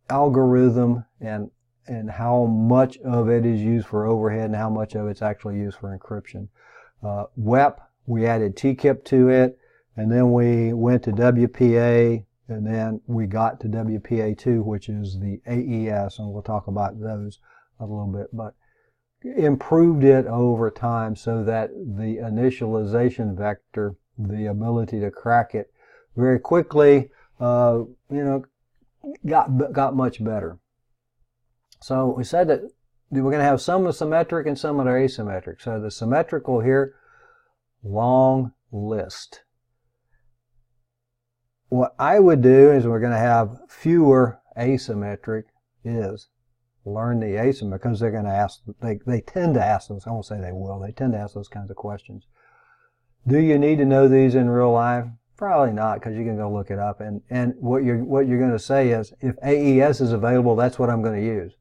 A: algorithm and how much of it is used for overhead and how much of it's actually used for encryption. WEP, we added TKIP to it, and then we went to WPA, and then we got to WPA2, which is the AES, and we'll talk about those a little bit, but improved it over time so that the initialization vector, the ability to crack it very quickly, got much better. So we said that we're going to have some are symmetric and some that are asymmetric. So the symmetrical here, long list. What I would do is we're going to have fewer asymmetric is learn the asymmetric, because they're going to ask, they tend to ask those, I won't say they will, they tend to ask those kinds of questions. Do you need to know these in real life? Probably not, because you can go look it up. And what you're going to say is, if AES is available, that's what I'm going to use,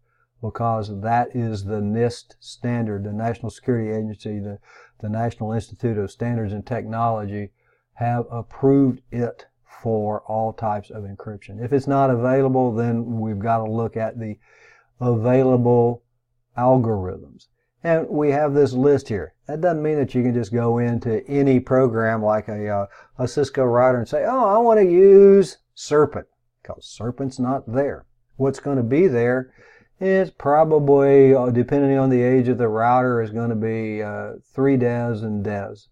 A: because that is the NIST standard. The National Security Agency, the National Institute of Standards and Technology have approved it for all types of encryption. If it's not available, then we've got to look at the available algorithms. And we have this list here. That doesn't mean that you can just go into any program like a Cisco router and say, oh, I want to use Serpent, because Serpent's not there. What's going to be there It's probably, depending on the age of the router, is going to be 3DES and DES.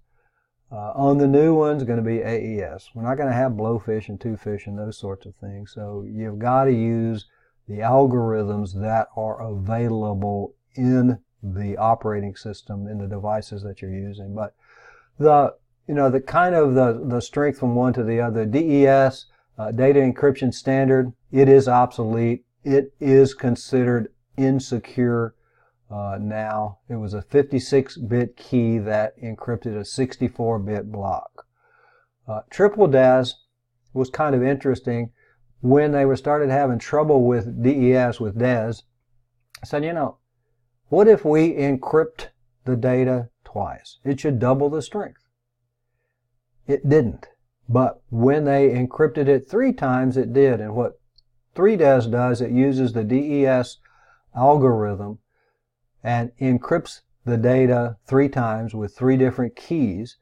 A: On the new ones, going to be AES. We're not going to have blowfish and twofish and those sorts of things. So you've got to use the algorithms that are available in the operating system, in the devices that you're using. But the strength from one to the other, DES, data encryption standard, it is obsolete. It is considered insecure now. It was a 56-bit key that encrypted a 64-bit block. Triple DES was kind of interesting. When they started having trouble with DES, with DES, I said, what if we encrypt the data twice? It should double the strength. It didn't. But when they encrypted it 3 times, it did. And what 3DES does, it uses the DES algorithm and encrypts the data 3 times with 3 different keys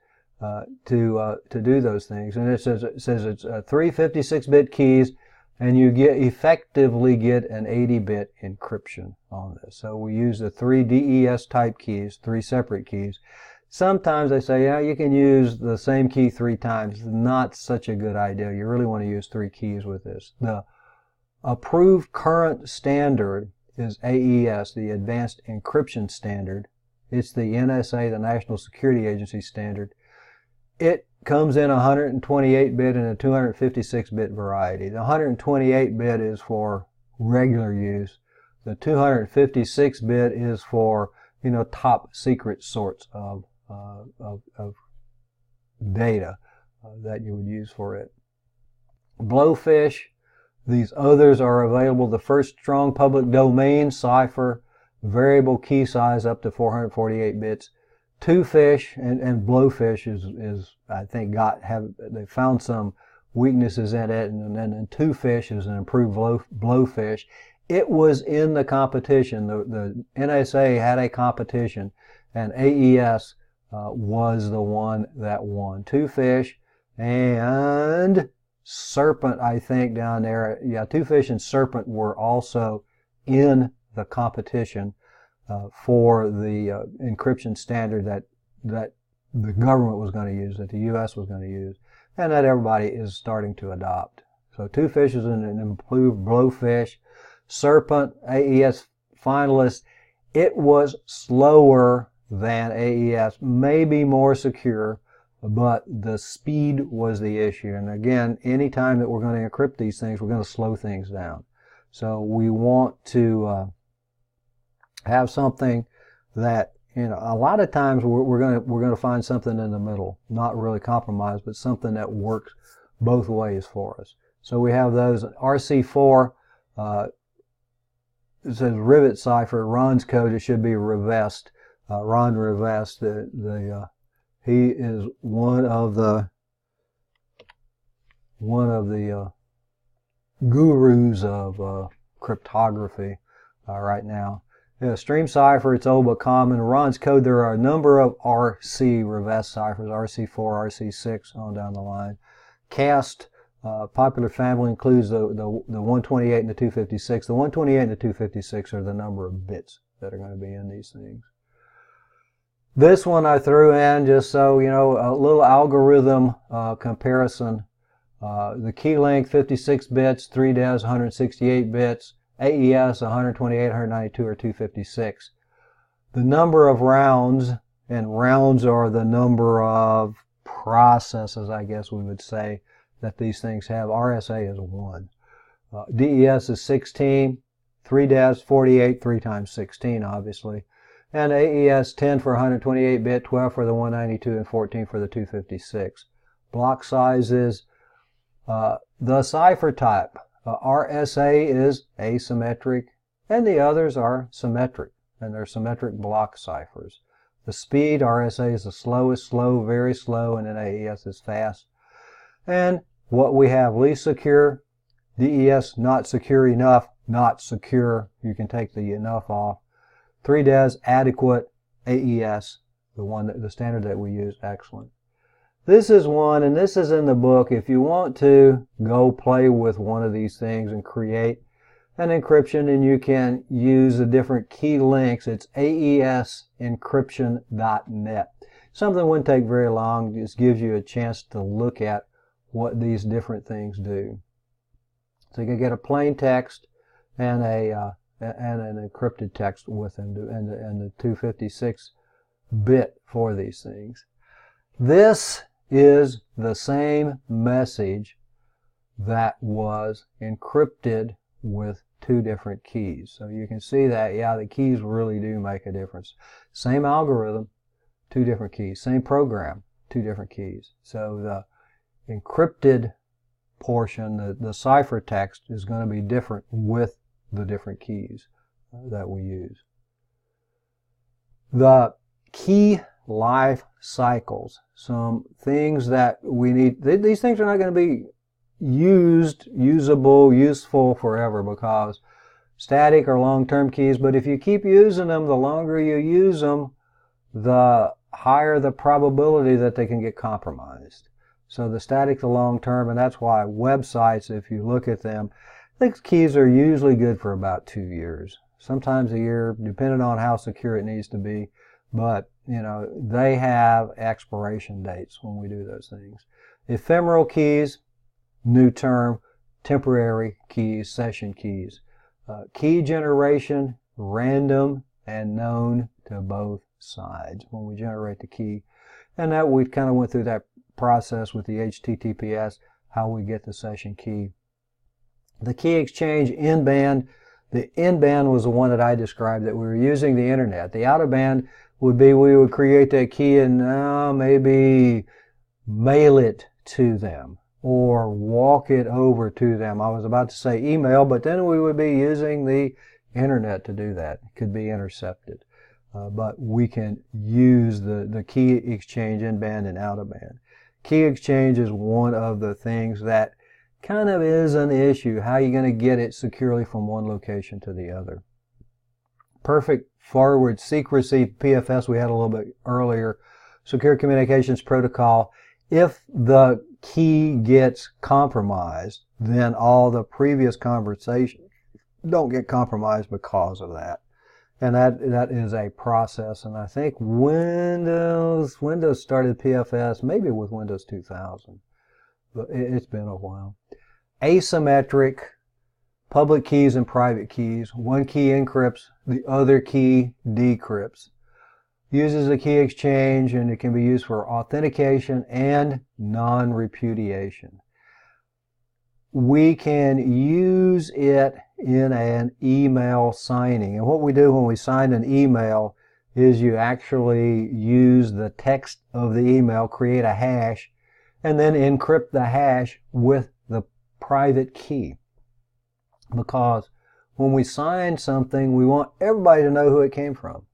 A: to do those things. And it says it's 3 56-bit keys, and you effectively get an 80-bit encryption on this. So we use the 3 DES type keys, 3 separate keys. Sometimes they say, yeah, you can use the same key 3 times. Not such a good idea. You really want to use 3 keys with this. The approved current standard is AES, the Advanced Encryption Standard. It's the NSA, the National Security Agency standard. It comes in a 128-bit and a 256-bit variety. The 128-bit is for regular use. The 256-bit is for, top secret sorts of data that you would use for it. Blowfish, these others are available. The first strong public domain cipher, variable key size up to 448 bits. Twofish and blowfish is I think they found some weaknesses in it, and then twofish is an improved blowfish. It was in the competition. The NSA had a competition, and AES was the one that won. Twofish and Serpent, I think, down there. Yeah, Twofish and Serpent were also in the competition for the encryption standard that the government was going to use, that the U.S. was going to use, and that everybody is starting to adopt. So Twofish is an improved blowfish. Serpent, AES finalist. It was slower than AES, maybe more secure, but the speed was the issue. And again, anytime that we're going to encrypt these things, we're going to slow things down. So we want to have something that, a lot of times we're going to find something in the middle, not really compromised, but something that works both ways for us. So we have those. RC4, it says Rivet cipher. Ron's code, it should be Revest. Ron Revest, he is one of the gurus of cryptography right now. Stream cipher, it's old but common. Ron's code, there are a number of RC Revest ciphers, RC4, RC6, on down the line. Cast, popular family, includes the 128 and the 256. The 128 and the 256 are the number of bits that are going to be in these things. This one I threw in just so, a little algorithm comparison. The key length, 56 bits, 3DES, 168 bits, AES, 128, 192, or 256. The number of rounds, and rounds are the number of processes, I guess we would say, that these things have. RSA is 1. DES is 16, 3DES 48, 3 times 16, obviously. And AES 10 for 128-bit, 12 for the 192, and 14 for the 256. Block sizes, the cipher type. RSA is asymmetric, and the others are symmetric, and they're symmetric block ciphers. The speed, RSA is the slowest, slow, very slow, and then AES is fast. And what we have, least secure, DES not secure enough, not secure, you can take the enough off. 3DES adequate, AES, the standard that we use, excellent. This is one, and this is in the book. If you want to go play with one of these things and create an encryption, and you can use the different key links. It's aesencryption.net. Something wouldn't take very long. Just gives you a chance to look at what these different things do. So you can get a plain text and an encrypted text with them, and the 256-bit for these things. This is the same message that was encrypted with two different keys. So you can see that, yeah, the keys really do make a difference. Same algorithm, two different keys. Same program, two different keys. So the encrypted portion, the ciphertext, is going to be different with the different keys that we use. The key life cycles, some things that we need. These things are not going to be useful forever, because static or long-term keys, but if you keep using them, the longer you use them, the higher the probability that they can get compromised. So the static to long-term, and that's why websites, if you look at them, these keys are usually good for about 2 years, sometimes a year, depending on how secure it needs to be. But, you know, they have expiration dates when we do those things. Ephemeral keys, new term, temporary keys, session keys. Key generation, random and known to both sides when we generate the key. And that we kind of went through that process with the HTTPS, how we get the session key. The key exchange in-band, the in-band was the one that I described, that we were using the internet. The out-of-band would be we would create that key and maybe mail it to them or walk it over to them. I was about to say email, but then we would be using the internet to do that. It could be intercepted. But we can use the key exchange in-band and out-of-band. Key exchange is one of the things that kind of is an issue. How are you going to get it securely from one location to the other? Perfect forward secrecy, PFS, we had a little bit earlier. Secure Communications Protocol. If the key gets compromised, then all the previous conversations don't get compromised because of that. And that is a process. And I think Windows started PFS maybe with Windows 2000. But it's been a while. Asymmetric, public keys and private keys. One key encrypts, the other key decrypts. Uses a key exchange, and it can be used for authentication and non-repudiation. We can use it in an email signing. And what we do when we sign an email is you actually use the text of the email, create a hash, and then encrypt the hash with the private key. Because when we sign something, we want everybody to know who it came from.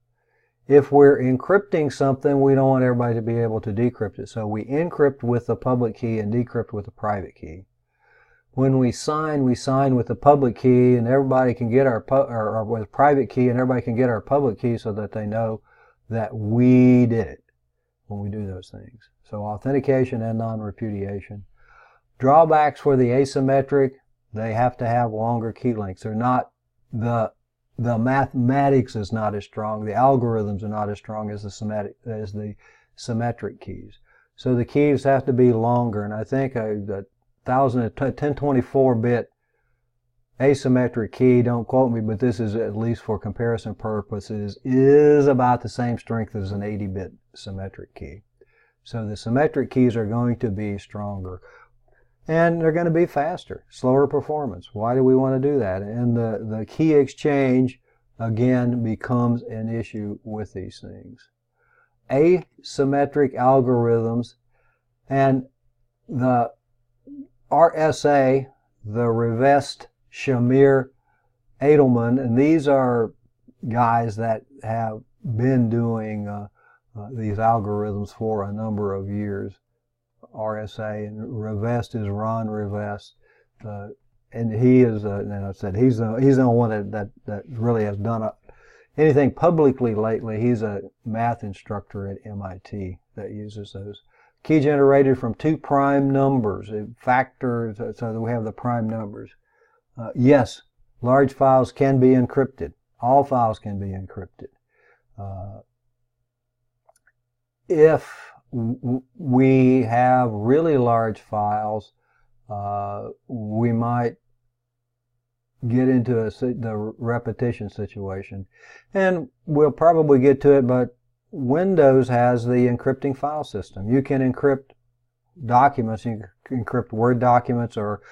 A: If we're encrypting something, we don't want everybody to be able to decrypt it. So we encrypt with the public key and decrypt with the private key. When we sign with the public key, and everybody can get or with private key, and everybody can get our public key so that they know that we did it when we do those things. So authentication and non-repudiation. Drawbacks for the asymmetric, they have to have longer key lengths. They're not, the mathematics is not as strong. The algorithms are not as strong as the symmetric keys. So the keys have to be longer. And I think the 1024-bit asymmetric key, don't quote me, but this is at least for comparison purposes, is about the same strength as an 80-bit symmetric key. So the symmetric keys are going to be stronger. And they're going to be faster, slower performance. Why do we want to do that? And the key exchange, again, becomes an issue with these things. Asymmetric algorithms, and the RSA, the Rivest, Shamir, Edelman, and these are guys that have been doing these algorithms for a number of years. RSA, and Rivest is Ron Rivest, and he is, and I said he's the one that really has done anything publicly lately. He's a math instructor at MIT that uses those. Key generated from two prime numbers, factors, so that we have the prime numbers. Yes, large files can be encrypted. All files can be encrypted. If we have really large files, we might get into the repetition situation. And we'll probably get to it, but Windows has the encrypting file system. You can encrypt documents. You can encrypt Word documents or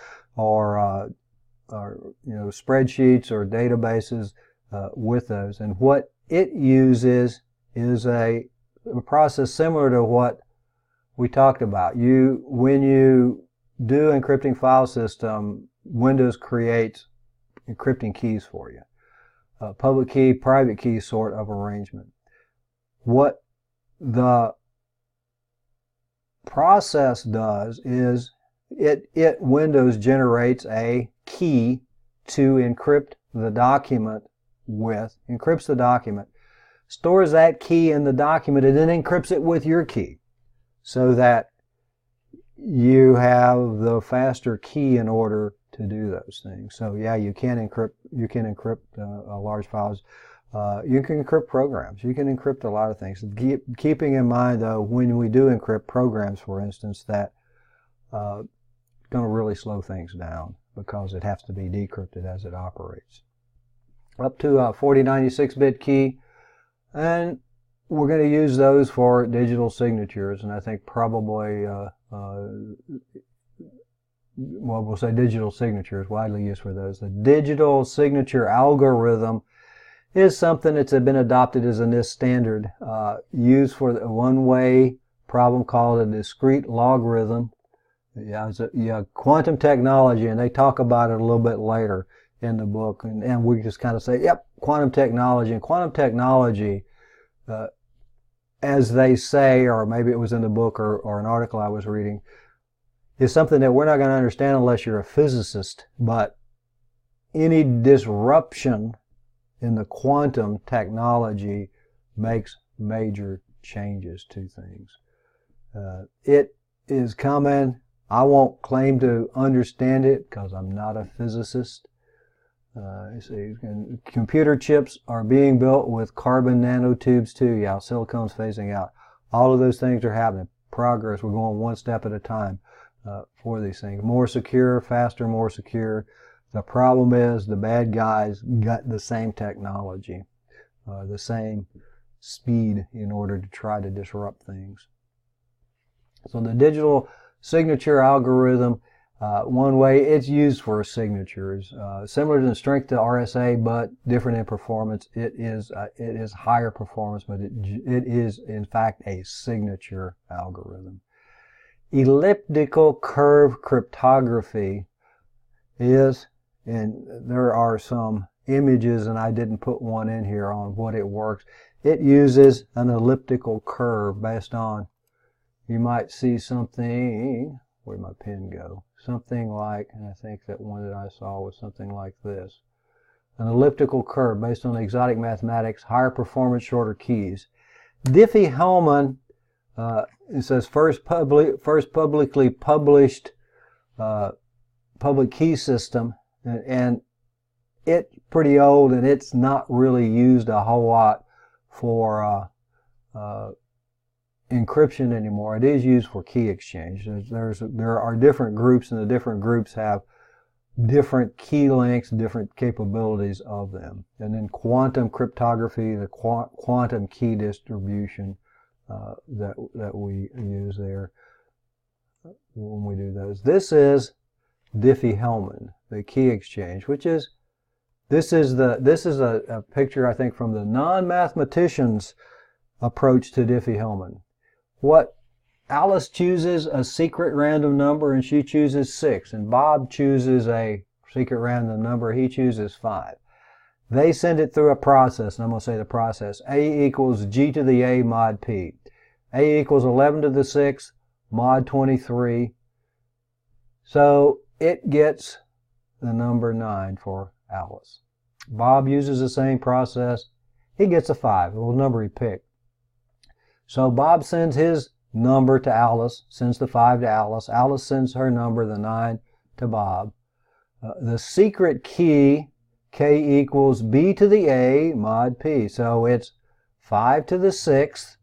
A: spreadsheets or databases with those. And what it uses is a process similar to what we talked about. When you do encrypting file system, Windows creates encrypting keys for you. Public key, private key sort of arrangement. What the process does is Windows generates a key to encrypt the document with, encrypts the document, stores that key in the document, and then encrypts it with your key so that you have the faster key in order to do those things. So yeah, you can encrypt large files. You can encrypt programs. You can encrypt a lot of things. Keeping in mind, though, when we do encrypt programs, for instance, that it's going to really slow things down because it has to be decrypted as it operates. Up to a 4096-bit key, and we're going to use those for digital signatures, and I think probably, we'll say digital signatures, widely used for those. The digital signature algorithm is something that's been adopted as a NIST standard, used for the one-way problem called a discrete logarithm. Quantum technology, and they talk about it a little bit later in the book, and we just kind of say, yep, quantum technology. And quantum technology, as they say, or maybe it was in the book or an article I was reading, is something that we're not going to understand unless you're a physicist. But any disruption in the quantum technology makes major changes to things. It is coming. I won't claim to understand it because I'm not a physicist. Computer chips are being built with carbon nanotubes too. Yeah, silicon's phasing out. All of those things are happening. Progress. We're going one step at a time for these things. More secure, faster, more secure. The problem is the bad guys got the same technology, the same speed in order to try to disrupt things. So the digital signature algorithm, one way it's used for signatures, similar in strength to RSA, but different in performance. It is higher performance, but it is in fact a signature algorithm. Elliptical curve cryptography is, and there are some images, and I didn't put one in here on what it works. It uses an elliptical curve based on, you might see something, where'd my pen go? Something like, and I think that one that I saw was something like this. An elliptical curve based on exotic mathematics, higher performance, shorter keys. Diffie-Hellman, it says first publicly published public key system, and it's pretty old, and it's not really used a whole lot for encryption anymore. It is used for key exchange. There are different groups, and the different groups have different key lengths, different capabilities of them. And then quantum cryptography, the quantum key distribution that we use there when we do those. This is Diffie-Hellman, the key exchange, which is this is a picture, I think, from the non-mathematician's approach to Diffie-Hellman. What Alice chooses a secret random number, and she chooses 6, and Bob chooses a secret random number, he chooses 5. They send it through a process, and I'm going to say the process. A equals G to the A mod P. A equals 11 to the 6th mod 23. So it gets the number 9 for Alice. Bob uses the same process. He gets a 5, the number he picked. So Bob sends his number to Alice, sends the 5 to Alice. Alice sends her number, the 9, to Bob. The secret key k equals b to the a mod p. So it's 5 to the 6th,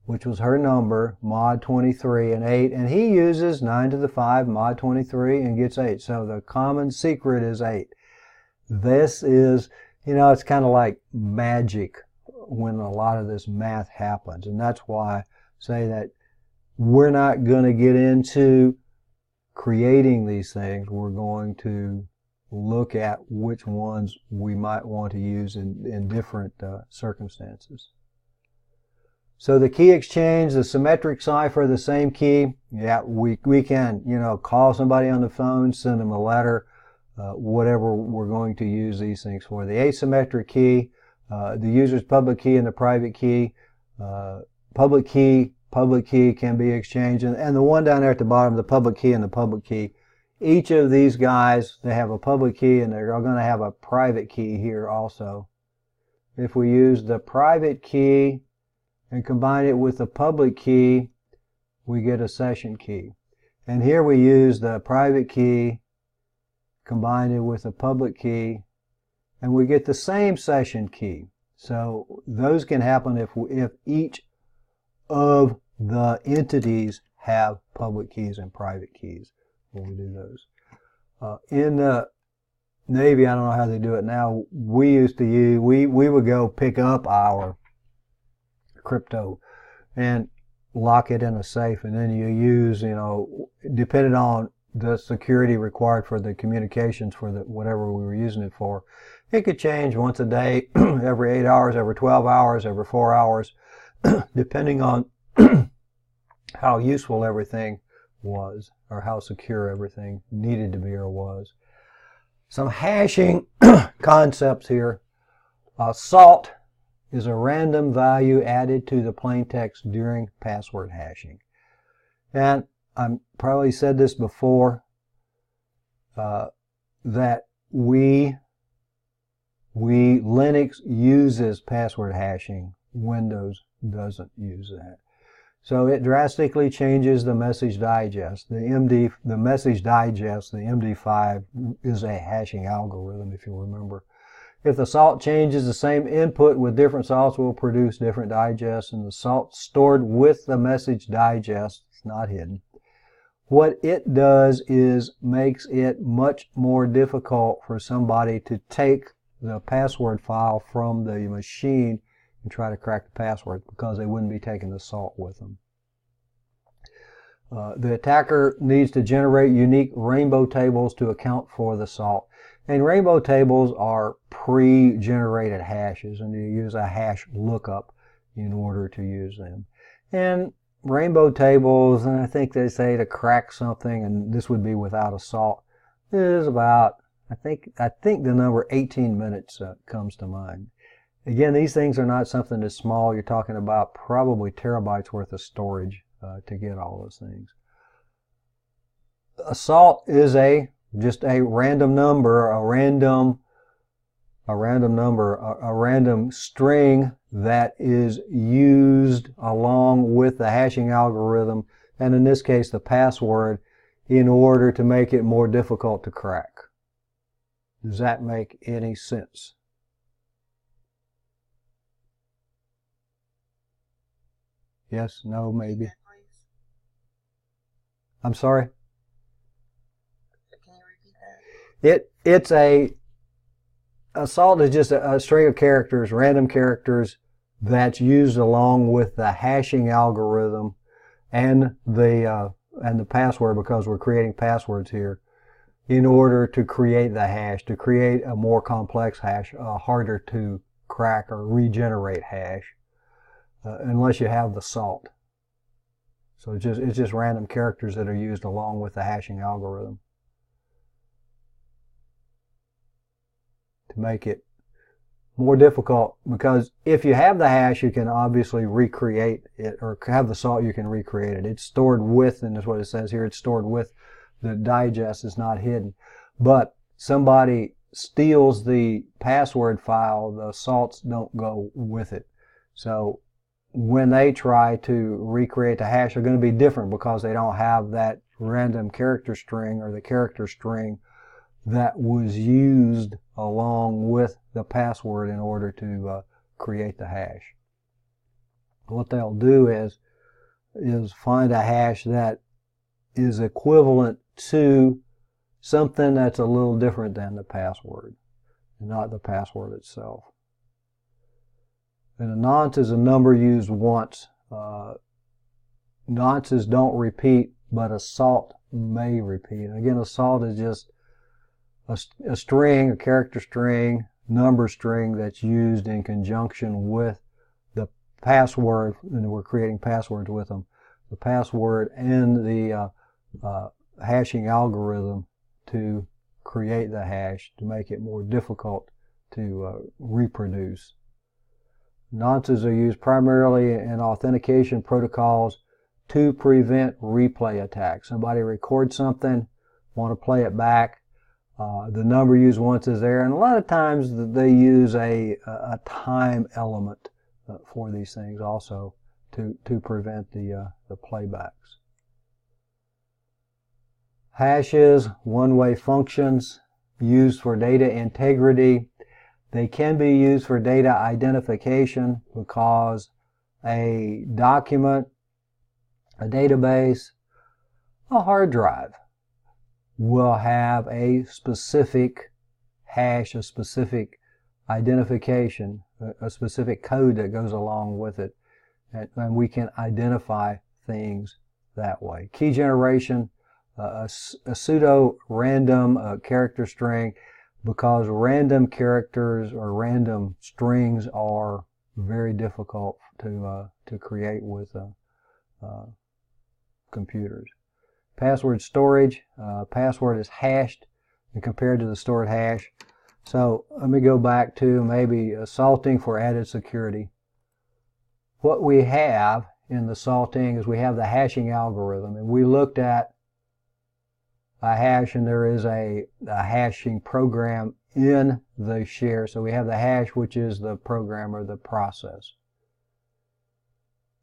A: which was her number, mod 23, and 8. And he uses 9 to the 5 mod 23 and gets 8. So the common secret is 8. This is, it's kind of like magic when a lot of this math happens. And that's why I say that we're not going to get into creating these things. We're going to look at which ones we might want to use in different circumstances. So the key exchange, the symmetric cipher, the same key. Yeah, we can, call somebody on the phone, send them a letter, whatever we're going to use these things for. The asymmetric key, the user's public key and the private key. Public key can be exchanged. And the one down there at the bottom, the public key and the public key. Each of these guys, they have a public key and they're going to have a private key here also. If we use the private key and combine it with the public key, we get a session key. And here we use the private key, combine it with the public key, and we get the same session key. So those can happen if each of the entities have public keys and private keys when we do those. In the Navy, I don't know how they do it now. We would go pick up our crypto and lock it in a safe, and then you use, depending on the security required for the communications for whatever we were using it for. It could change once a day, every 8 hours, every 12 hours, every 4 hours, depending on how useful everything was or how secure everything needed to be or was. Some hashing concepts here. Salt is a random value added to the plain text during password hashing. And I probably said this before, that Linux uses password hashing. Windows doesn't use that. So it drastically changes the message digest. The message digest, the MD5, is a hashing algorithm, if you remember. If the salt changes, the same input with different salts will produce different digests, and the salt stored with the message digest, it's not hidden. What it does is makes it much more difficult for somebody to take the password file from the machine and try to crack the password, because they wouldn't be taking the salt with them. The attacker needs to generate unique rainbow tables to account for the salt. And rainbow tables are pre-generated hashes, and you use a hash lookup in order to use them. And rainbow tables, and I think they say to crack something, and this would be without a salt, is about, I think the number 18 minutes comes to mind. Again, these things are not something that's small. You're talking about probably terabytes worth of storage to get all those things. A salt is just a random number, a random string that is used along with the hashing algorithm, and in this case the password, in order to make it more difficult to crack. Does that make any sense? Yes, no, maybe. I'm sorry?
B: Can you repeat that?
A: A salt is just a string of characters, random characters, that's used along with the hashing algorithm and the password, because we're creating passwords here, in order to create the hash, to create a more complex hash, harder to crack or regenerate hash, unless you have the salt. So it's just random characters that are used along with the hashing algorithm to make it more difficult, because if you have the hash, you can obviously recreate it, or have the salt, you can recreate it. It's stored with, and that's what it says here, it's stored with the digest, is not hidden. But somebody steals the password file, the salts don't go with it. So when they try to recreate the hash, they're going to be different, because they don't have that random character string, or the character string that was used along with the password in order to create the hash. What they'll do is find a hash that is equivalent to something that's a little different than the password, and not the password itself. And a nonce is a number used once. Nonces don't repeat, but a salt may repeat. And again, a salt is just a string, a character string, number string that's used in conjunction with the password, and we're creating passwords with them. The password and the hashing algorithm to create the hash to make it more difficult to reproduce. Nonces are used primarily in authentication protocols to prevent replay attacks. Somebody records something, want to play it back, the number used once is there, and a lot of times they use a time element for these things also to prevent the playbacks. Hashes, one-way functions used for data integrity. They can be used for data identification because a document, a database, a hard drive will have a specific hash, a specific identification, a specific code that goes along with it, and we can identify things that way. Key generation, a pseudo-random character string, because random characters or random strings are very difficult to create with computers. Password storage. Password is hashed and compared to the stored hash. So let me go back to maybe salting for added security. What we have in the salting is we have the hashing algorithm, and we looked at a hash, and there is a hashing program in the share. So we have the hash, which is the program or the process.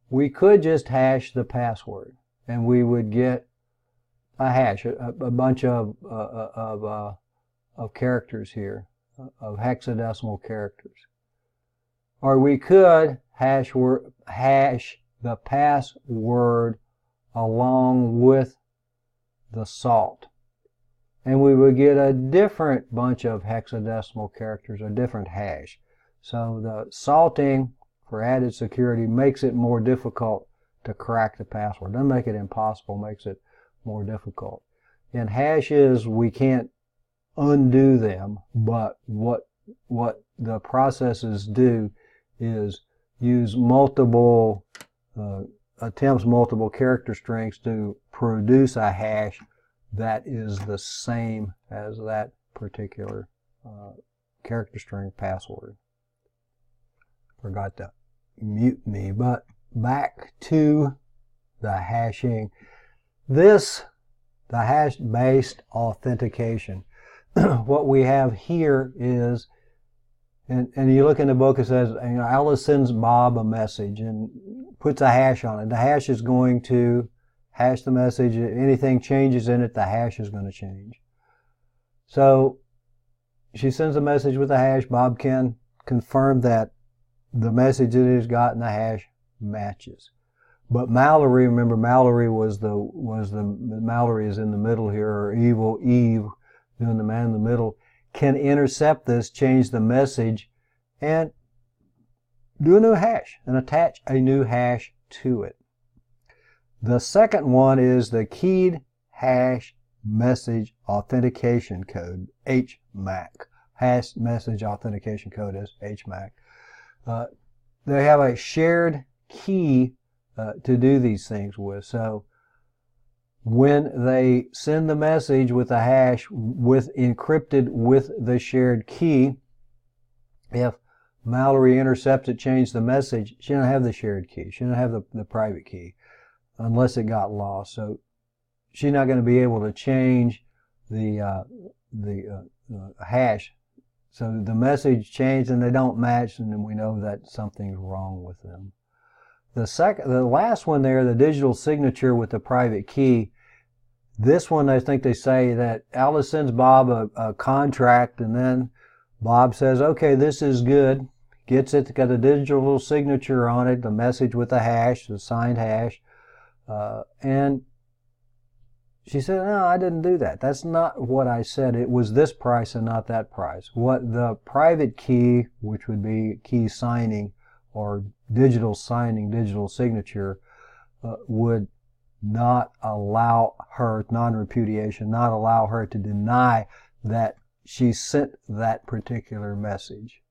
A: We could just hash the password, and we would get a hash, a bunch of characters here, of hexadecimal characters. Or we could hash the password along with the salt, and we would get a different bunch of hexadecimal characters, a different hash. So the salting for added security makes it more difficult to crack the password. Doesn't make it impossible, makes it more difficult. In hashes, we can't undo them, but what the processes do is use multiple multiple character strings to produce a hash that is the same as that particular character string password. Forgot to mute me, but back to the hashing. The hash-based authentication. What we have here is, and you look in the book, it says, Alice sends Bob a message and puts a hash on it. The hash is going to hash the message. If anything changes in it, the hash is going to change. So she sends a message with a hash. Bob can confirm that the message that he's got in the hash matches. But Mallory, remember, Mallory Mallory is in the middle here, or evil Eve, doing the man in the middle, can intercept this, change the message, and do a new hash, and attach a new hash to it. The second one is the Keyed Hash Message Authentication Code, HMAC. Hash Message Authentication Code is HMAC. They have a shared key to do these things with. So when they send the message with a hash encrypted with the shared key, if Mallory intercepts it, changes the message, she doesn't have the shared key. She doesn't have the private key unless it got lost. So she's not going to be able to change the hash. So the message changed and they don't match, and then we know that something's wrong with them. The last one there, the digital signature with the private key, this one I think they say that Alice sends Bob a contract, and then Bob says, okay, this is good. Gets it, got a digital signature on it, the message with the hash, the signed hash. And she said, no, I didn't do that. That's not what I said. It was this price and not that price. What the private key, which would be key signing or digital signing, digital signature, would not allow her, non-repudiation, not allow her to deny that she sent that particular message.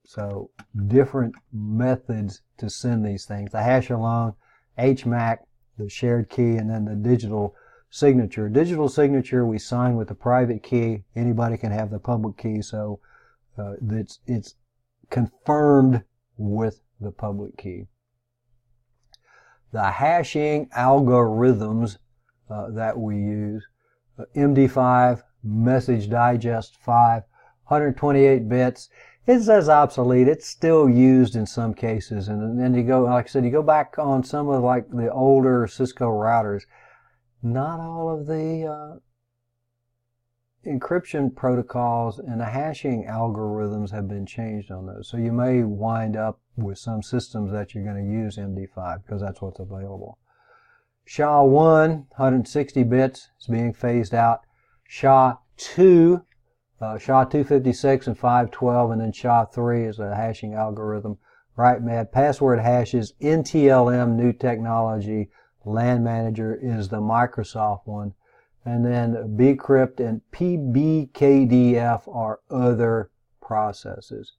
A: So different methods to send these things. The hash alone, HMAC, the shared key, and then the digital signature. Digital signature we sign with the private key. Anybody can have the public key, so it's confirmed with the public key. The hashing algorithms that we use, MD5, Message Digest 5, 128 bits. It says obsolete. It's still used in some cases. And then you go, like I said, you go back on some of like the older Cisco routers. Not all of the encryption protocols and the hashing algorithms have been changed on those. So you may wind up with some systems that you're going to use MD5 because that's what's available. SHA-1, 160 bits, is being phased out. SHA-2, SHA-256 and 512, and then SHA-3 is a hashing algorithm. Right, Mad. Password hashes, NTLM, new technology. LAN Manager is the Microsoft one. And then bcrypt and PBKDF are other processes.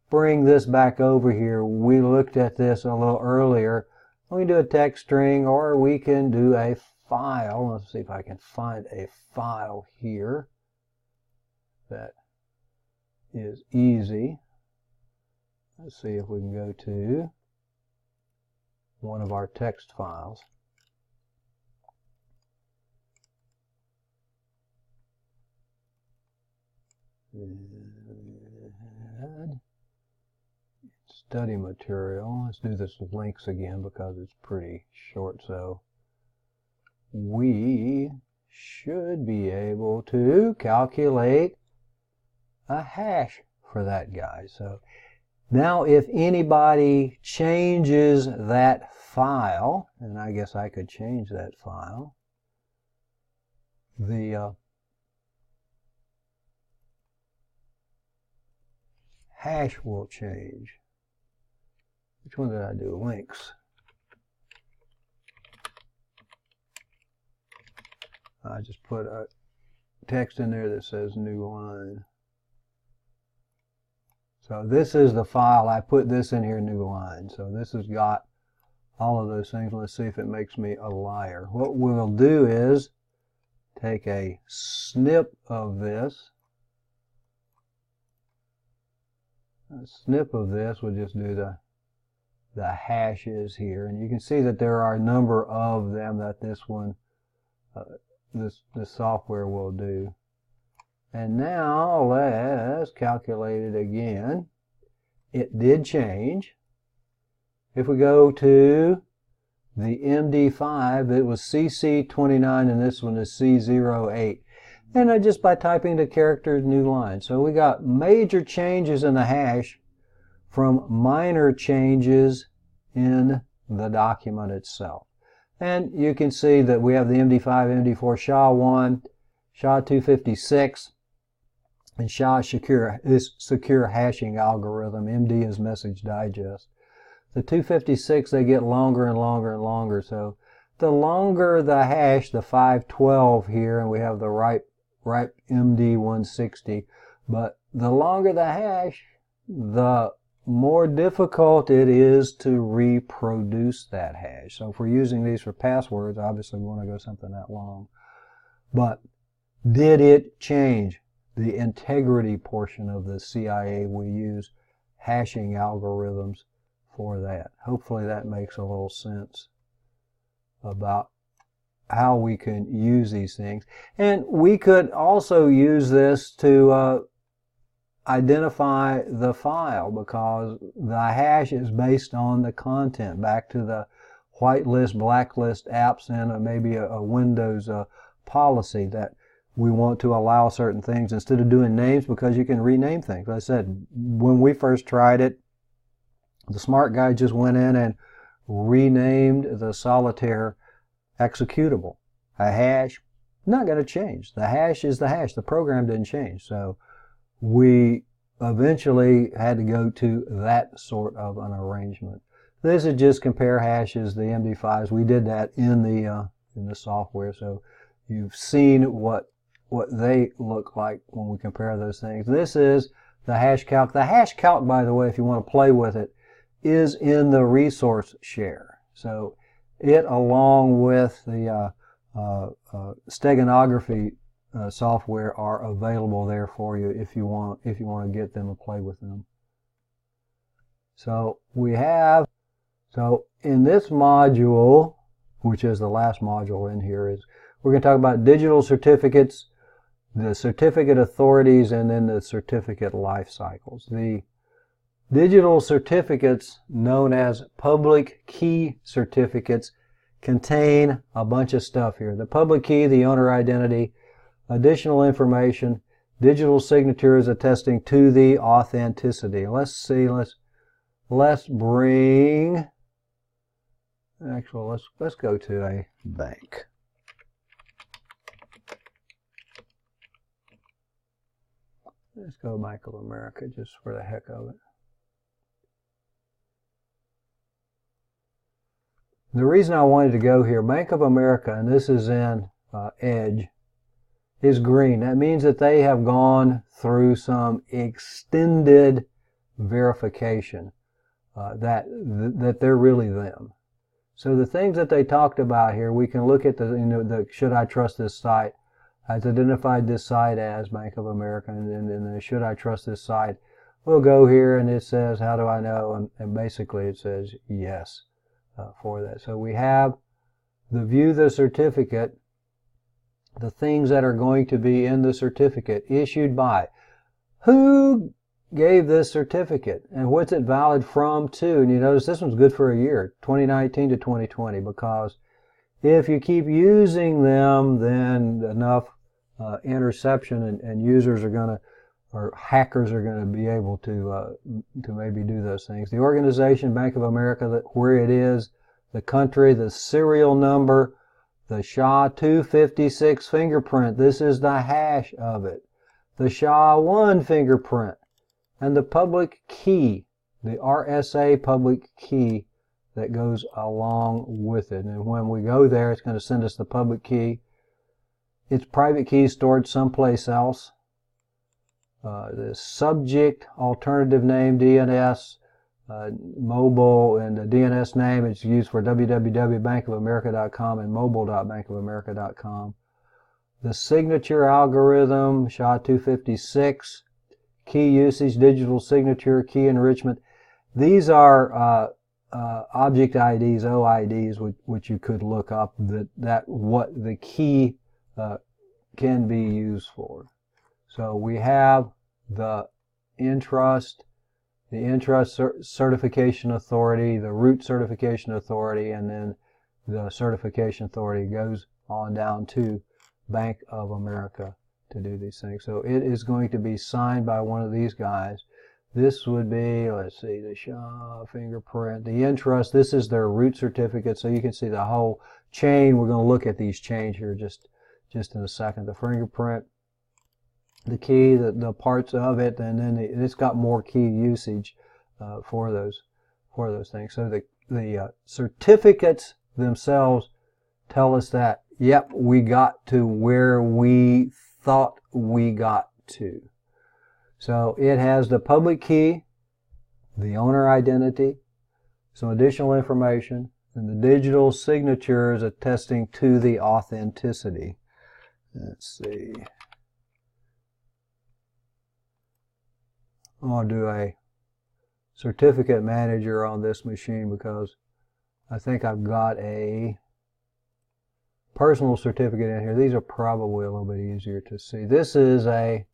A: Bring this back over here. We looked at this a little earlier. We can do a text string or we can do a file. Let's see if I can find a file here that is easy. Let's see if we can go to one of our text files. Study material. Let's do this with links again because it's pretty short. So we should be able to calculate a hash for that guy. So now if anybody changes that file, and I guess I could change that file, the hash will change. Which one did I do? Links. I just put a text in there that says new line. So this is the file. I put this in here, new line. So this has got all of those things. Let's see if it makes me a liar. What we'll do is take a snip of this. A snip of this, we'll just do the hashes here, and you can see that there are a number of them that this one, this software will do. And now let's calculate it again. It did change. If we go to the MD5, it was CC29 and this one is C08. And just by typing the characters, new line. So we got major changes in the hash from minor changes in the document itself. And you can see that we have the MD5, MD4, SHA-1, SHA-256, and SHA is secure hashing algorithm. MD is message digest. The 256, they get longer and longer and longer. So the longer the hash, the 512 here, and we have the right MD 160, but the longer the hash, the more difficult it is to reproduce that hash. So if we're using these for passwords, obviously we want to go something that long. But did it change? The integrity portion of the CIA, we use hashing algorithms for that. Hopefully that makes a little sense about how we can use these things. And we could also use this to identify the file, because the hash is based on the content. Back to the whitelist, blacklist apps, and maybe a Windows policy, that we want to allow certain things instead of doing names, because you can rename things. Like I said, when we first tried it, the smart guy just went in and renamed the solitaire executable. A hash, not going to change. The hash is the hash. The program didn't change. So we eventually had to go to that sort of an arrangement. This is just compare hashes, the MD5s. We did that in the software, so you've seen what they look like when we compare those things. This is the hash calc. The hash calc, by the way, if you want to play with it, is in the resource share. So it, along with the steganography software, are available there for you if you want to get them and play with them. So in this module, which is the last module in here, is we're going to talk about digital certificates, the certificate authorities, and then the certificate life cycles. The digital certificates, known as public key certificates, contain a bunch of stuff here. The public key, the owner identity, additional information, digital signatures attesting to the authenticity. Let's see, let's bring, actually, let's go to a bank. Let's go Bank of America just for the heck of it. The reason I wanted to go here, Bank of America, and this is in Edge, is green. That means that they have gone through some extended verification, that they're really them. So the things that they talked about here, we can look at the should I trust this site? I've identified this site as Bank of America, and then should I trust this site? We'll go here and it says, how do I know? And basically it says yes for that. So we have the view the certificate, the things that are going to be in the certificate, issued by, who gave this certificate, and what's it valid from to. And you notice this one's good for a year, 2019 to 2020, because if you keep using them, then enough interception and users are going to, or hackers are going to be able to maybe do those things. The organization, Bank of America, where it is, the country, the serial number, the Ch3 fingerprint. This is the hash of it. The Ch1 fingerprint, and the public key, the RSA public key that goes along with it. And when we go there, it's going to send us the public key. Its private key stored someplace else. The subject, alternative name, DNS, mobile, and the DNS name is used for www.bankofamerica.com and mobile.bankofamerica.com. The signature algorithm, Ch256, key usage, digital signature, key enrichment. These are object IDs, OIDs, which you could look up what the key can be used for. So we have the Entrust, the Entrust Certification Authority, the Root Certification Authority, and then the Certification Authority goes on down to Bank of America to do these things. So it is going to be signed by one of these guys. This would be, let's see, the Ch fingerprint, the Entrust. This is their root certificate, so you can see the whole chain. We're going to look at these chains here just in a second. The fingerprint, the key, the parts of it, and then it's got more key usage for those things. So the certificates themselves tell us that, yep, we got to where we thought we got to. So it has the public key, the owner identity, some additional information, and the digital signatures attesting to the authenticity. Let's see. I'm going to do a certificate manager on this machine because I think I've got a personal certificate in here. These are probably a little bit easier to see. This is an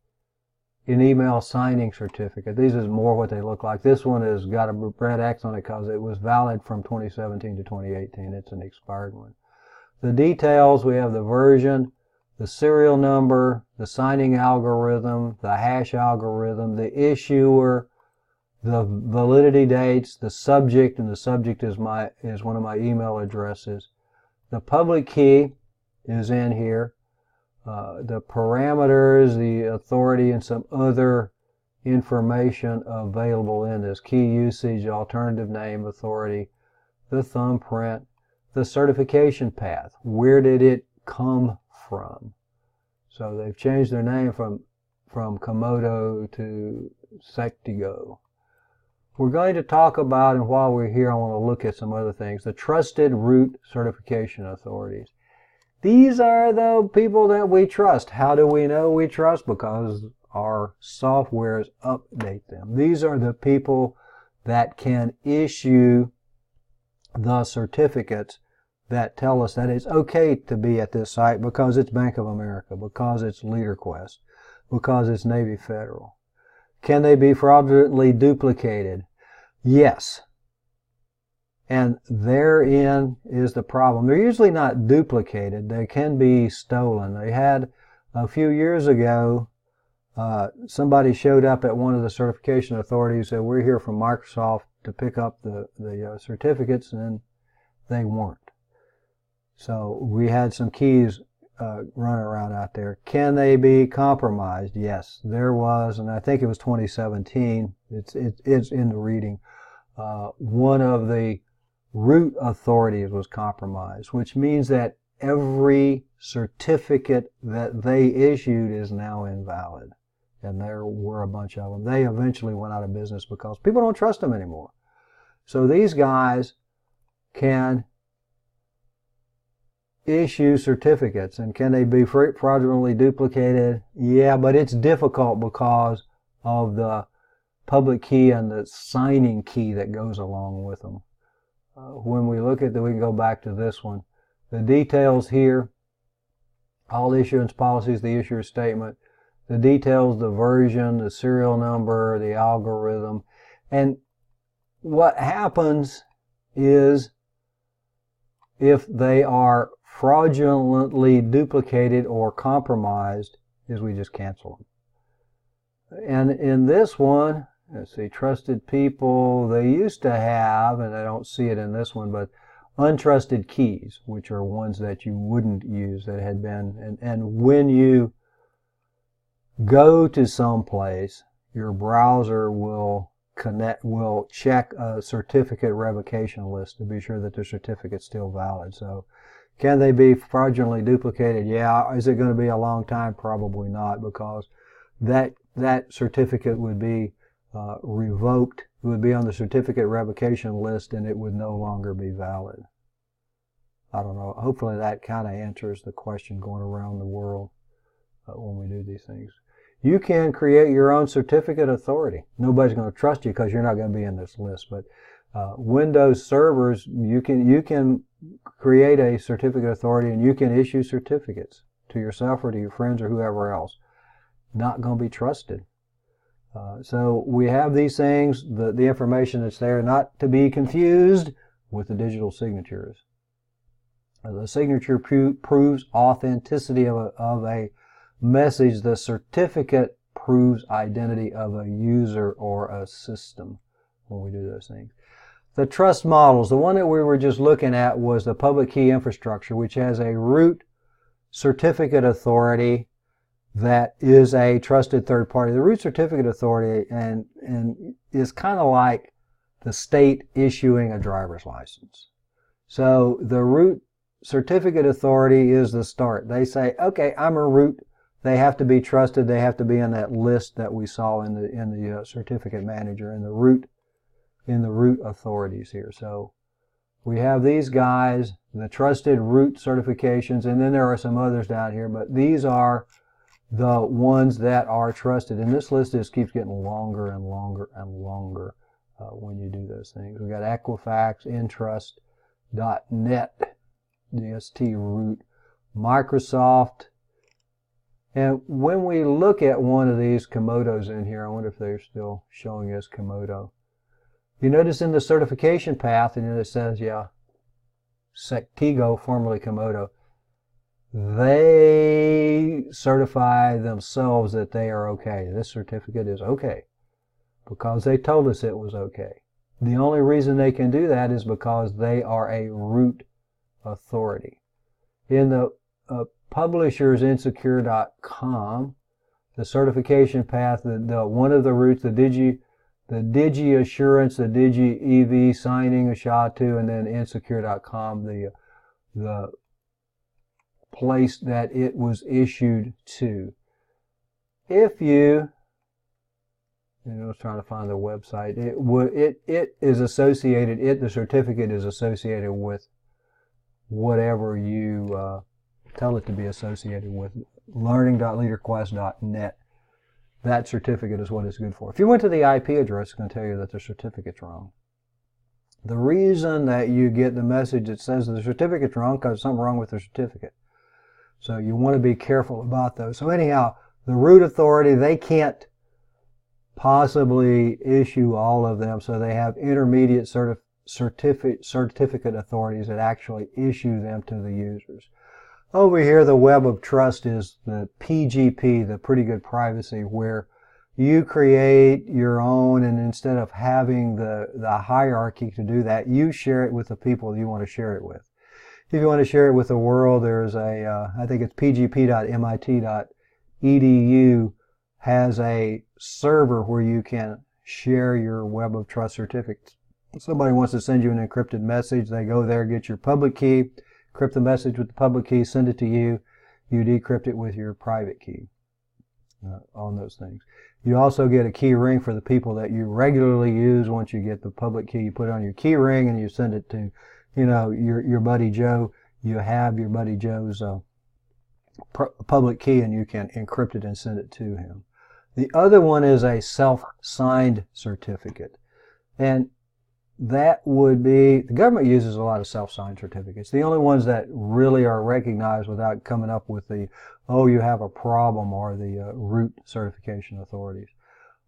A: email signing certificate. These is more what they look like. This one has got a red X on it because it was valid from 2017 to 2018. It's an expired one. The details, we have the version, the serial number, the signing algorithm, the hash algorithm, the issuer, the validity dates, the subject, and the subject is one of my email addresses. The public key is in here. The parameters, the authority, and some other information available in this. Key usage, alternative name, authority, the thumbprint, the certification path. Where did it come from? So they've changed their name from Komodo to Sectigo. We're going to talk about, and while we're here, I want to look at some other things. The trusted root certification authorities. These are the people that we trust. How do we know we trust? Because our softwares update them. These are the people that can issue the certificates that tell us that it's okay to be at this site because it's Bank of America, because it's LeaderQuest, because it's Navy Federal. Can they be fraudulently duplicated? Yes. And therein is the problem. They're usually not duplicated. They can be stolen. They had a few years ago, somebody showed up at one of the certification authorities, said, we're here from Microsoft to pick up the certificates, and they weren't. So we had some keys running around out there. Can they be compromised? Yes, there was, and I think it was 2017. It's in the reading. One of the root authorities was compromised, which means that every certificate that they issued is now invalid. And there were a bunch of them. They eventually went out of business because people don't trust them anymore. So these guys can issue certificates, and can they be fraudulently duplicated? Yeah, but it's difficult because of the public key and the signing key that goes along with them. When we look at we can go back to this one. The details here, all issuance policies, the issuer statement, the details, the version, the serial number, the algorithm. And what happens is if they are fraudulently duplicated or compromised, is we just cancel them. And in this one, let's see, trusted people, they used to have, and I don't see it in this one, but untrusted keys, which are ones that you wouldn't use that had been, and when you go to some place, your browser will check a certificate revocation list to be sure that the certificate's still valid. So can they be fraudulently duplicated? Yeah. Is it going to be a long time? Probably not, because that certificate would be revoked. It would be on the certificate revocation list, and it would no longer be valid. I don't know. Hopefully that kind of answers the question going around the world when we do these things. You can create your own certificate authority. Nobody's going to trust you because you're not going to be in this list. But Windows servers, you can create a certificate authority, and you can issue certificates to yourself or to your friends or whoever else. Not going to be trusted. So we have these things, the information that's there, not to be confused with the digital signatures. The signature proves authenticity of a message. The certificate proves identity of a user or a system when we do those things. The trust models, the one that we were just looking at was the public key infrastructure, which has a root certificate authority that is a trusted third party. The root certificate authority and is kind of like the state issuing a driver's license. So the root certificate authority is the start. They say, okay, I'm a root. They have to be trusted. They have to be in that list that we saw in the certificate manager in the root authorities here. So we have these guys, the trusted root certifications, and then there are some others down here, but these are the ones that are trusted. And this list just keeps getting longer and longer and longer when you do those things. We got Equifax, Entrust.net, DST root, Microsoft. And when we look at one of these Komodos in here, I wonder if they're still showing us Komodo. You notice in the certification path, and it says, yeah, Sectigo, formerly Komodo. they certify themselves that they are okay. This certificate is okay because they told us it was okay. The only reason they can do that is because they are a root authority. In the publishers insecure.com, the certification path, one of the roots, the Digi Assurance, the Digi EV signing, a SHA-2, and then insecure.com, the place that it was issued to. If you I was trying to find the website. It is associated. The certificate is associated with whatever you tell it to be associated with. Learning.leaderquest.net. That certificate is what it's good for. If you went to the IP address, it's going to tell you that the certificate's wrong. The reason that you get the message that says the certificate's wrong because there's something wrong with the certificate. So you want to be careful about those. So anyhow, the root authority, they can't possibly issue all of them, so they have intermediate certificate authorities that actually issue them to the users. Over here, the web of trust is the PGP, the pretty good privacy, where you create your own, and instead of having the hierarchy to do that, you share it with the people you want to share it with. If you want to share it with the world, there's I think it's pgp.mit.edu has a server where you can share your web of trust certificates. If somebody wants to send you an encrypted message, they go there, get your public key, encrypt the message with the public key, send it to you. You decrypt it with your private key on those things. You also get a key ring for the people that you regularly use. Once you get the public key, you put it on your key ring and you send it to, your buddy Joe. You have your buddy Joe's public key and you can encrypt it and send it to him. The other one is a self-signed certificate. And that would be, the government uses a lot of self-signed certificates. The only ones that really are recognized without coming up with the, you have a problem, are the root certification authorities.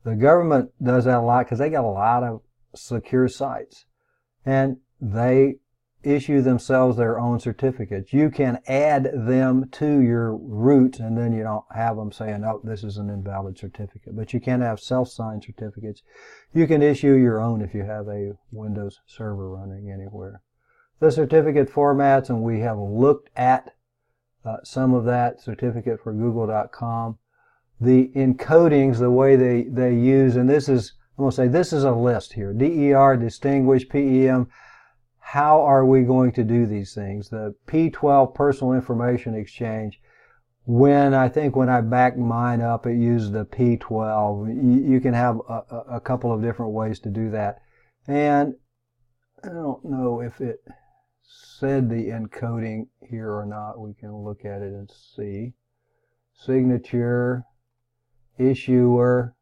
A: The government does that a lot because they got a lot of secure sites. And they issue themselves their own certificates. You can add them to your roots, and then you don't have them saying, this is an invalid certificate. But you can have self-signed certificates. You can issue your own if you have a Windows server running anywhere. The certificate formats, and we have looked at some of that, certificate for google.com. The encodings, the way they use, and this is, I'm going to say this is a list here. DER, distinguish, PEM. How are we going to do these things? The P12 personal information exchange, when I backed mine up, it used the P12. You can have a couple of different ways to do that. And I don't know if it said the encoding here or not. We can look at it and see. Signature, issuer,